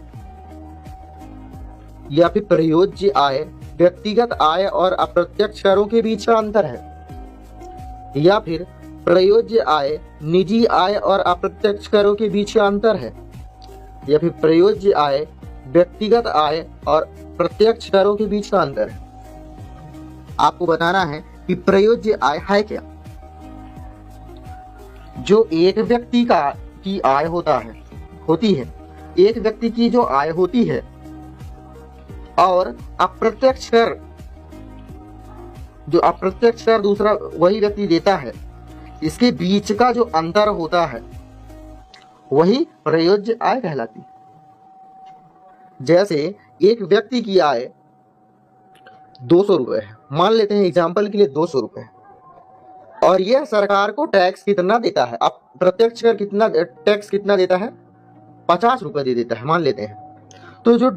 या फिर प्रयोज्य आय व्यक्तिगत आय और अप्रत्यक्ष करों के बीच का अंतर है, या फिर प्रयोज्य आय निजी आय और अप्रत्यक्ष करों के बीच का अंतर है, या फिर प्रयोज्य आय व्यक्तिगत आय और प्रत्यक्ष करों के बीच का अंतर है। आपको बताना है कि प्रयोज्य आय है क्या। जो एक व्यक्ति की आय होती है, एक व्यक्ति की जो आय होती है और अप्रत्यक्ष कर, जो अप्रत्यक्ष कर दूसरा वही व्यक्ति देता है, इसके बीच का जो अंतर होता है वही प्रयोज्य आय कहलाती है। जैसे एक व्यक्ति की आय 200 रुपये है, मान लेते हैं एग्जाम्पल के लिए 200 रुपये, और यह सरकार को टैक्स कितना देता है, अब प्रत्यक्ष कर कितना टैक्स कितना देता है, 50 रुपये दे देता है मान लेते हैं। तो जो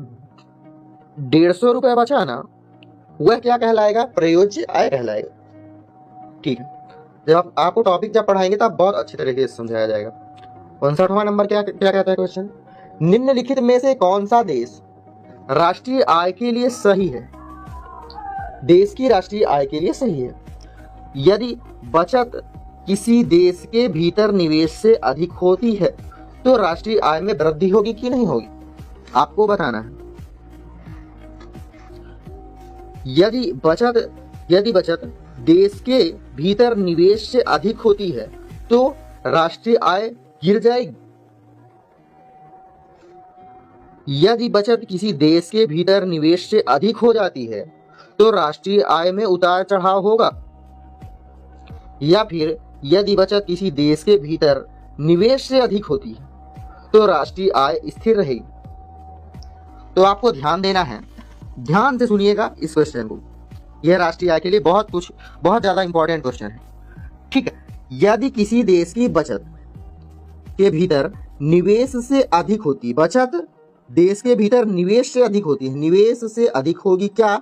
150 रुपये बचा ना, वह क्या कहलाएगा, प्रयोज्य आय कहलाएगा। ठीक है, जब आपको टॉपिक जब पढ़ाएंगे तब बहुत अच्छे तरीके से समझाया जाएगा। 59वां नंबर क्या क्या कहता है क्वेश्चन, निम्नलिखित में से कौन सा देश राष्ट्रीय आय के लिए सही है, देश की राष्ट्रीय आय के लिए सही है। यदि बचत किसी देश के भीतर निवेश से अधिक होती है तो राष्ट्रीय आय में वृद्धि होगी कि नहीं होगी, आपको बताना है। यदि बचत देश के भीतर निवेश से अधिक होती है तो राष्ट्रीय आय गिर जाएगी। यदि बचत किसी देश के भीतर निवेश से अधिक हो जाती है तो राष्ट्रीय आय में उतार चढ़ाव होगा। या फिर यदि बचत किसी देश के भीतर निवेश से अधिक होती है तो राष्ट्रीय आय स्थिर रहेगी। तो आपको ध्यान देना है, ध्यान से सुनिएगा इस क्वेश्चन को, यह राष्ट्रीय आय के लिए बहुत ज्यादा इंपॉर्टेंट क्वेश्चन है। ठीक है, यदि किसी देश की बचत के भीतर निवेश से अधिक होती, बचत देश के भीतर निवेश से अधिक होती है, निवेश से अधिक होगी क्या,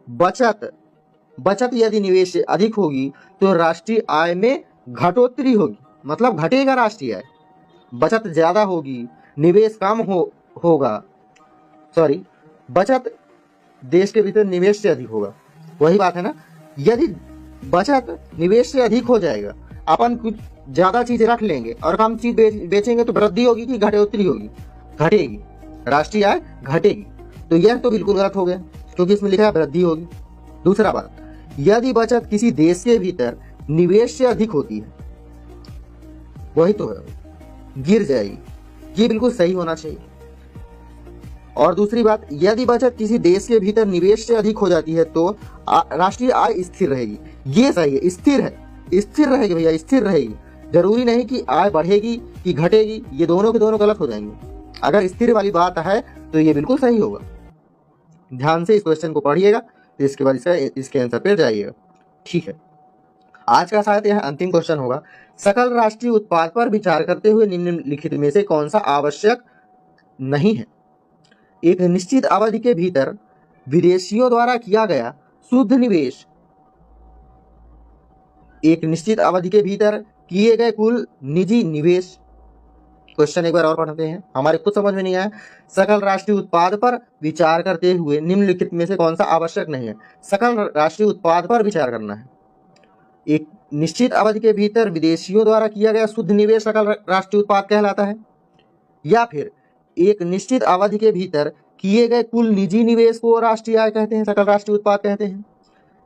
बचत यदि निवेश से अधिक होगी तो राष्ट्रीय आय में घटोत्तरी होगी, मतलब घटेगा राष्ट्रीय आय। बचत ज्यादा होगी, निवेश कम होगा, सॉरी, बचत देश के भीतर निवेश से अधिक होगा, वही बात है ना। यदि बचत निवेश से अधिक हो जाएगा, अपन कुछ ज्यादा चीज रख लेंगे और कम चीज बेचेंगे तो वृद्धि होगी कि घटोत्तरी होगी, घटेगी, राष्ट्रीय आय घटेगी। तो यह तो बिल्कुल गलत हो गया क्योंकि इसमें लिखा है वृद्धि होगी। दूसरा बात, यदि बचत किसी देश के भीतर निवेश से अधिक होती है, वही तो है, गिर जाएगी, ये बिल्कुल सही होना चाहिए। और दूसरी बात, यदि बचत किसी देश के भीतर निवेश से अधिक हो जाती है तो राष्ट्रीय आय स्थिर रहेगी, ये सही है, स्थिर रहेगी भैया, स्थिर रहेगी। जरूरी नहीं कि आय बढ़ेगी कि घटेगी, ये दोनों के दोनों गलत हो जाएंगे। अगर स्थिर वाली बात है तो ये बिल्कुल सही होगा। ध्यान से इस क्वेश्चन को पढ़िएगा, इसके बाद इसके आंसर पे जाइएगा। ठीक है, आज का शायद यह अंतिम क्वेश्चन होगा। सकल राष्ट्रीय उत्पाद पर विचार करते हुए निम्नलिखित में से कौन सा आवश्यक नहीं है। एक निश्चित अवधि के भीतर विदेशियों द्वारा किया गया शुद्ध निवेश, एक निश्चित अवधि के भीतर किए गए कुल निजी निवेश। क्वेश्चन एक बार और पढ़ते हैं, हमारे कुछ समझ में नहीं आया। सकल राष्ट्रीय उत्पाद पर विचार करते हुए निम्नलिखित में से कौन सा आवश्यक नहीं है। सकल राष्ट्रीय उत्पाद पर विचार करना है। एक निश्चित अवधि के भीतर विदेशियों द्वारा किया गया शुद्ध निवेश सकल राष्ट्रीय उत्पाद कहलाता है, या फिर एक निश्चित अवधि के भीतर किए गए कुल निजी निवेश को राष्ट्रीय आय कहते हैं, सकल राष्ट्रीय उत्पाद कहते हैं,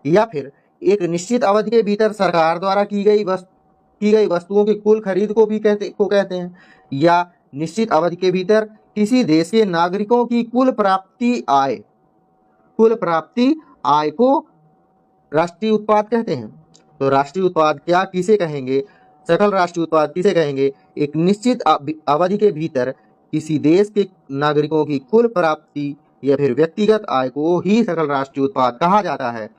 या फिर एक निश्चित अवधि के भीतर सरकार द्वारा की गई वस्तुओं की कुल खरीद को भी कहते हैं, या निश्चित अवधि के भीतर किसी देश के नागरिकों की कुल प्राप्ति आय को राष्ट्रीय उत्पाद कहते हैं। तो राष्ट्रीय उत्पाद क्या किसे कहेंगे, सकल राष्ट्रीय उत्पाद किसे कहेंगे, एक निश्चित अवधि के भीतर किसी देश के नागरिकों की कुल प्राप्ति या फिर व्यक्तिगत आय को ही सकल राष्ट्रीय उत्पाद कहा जाता है।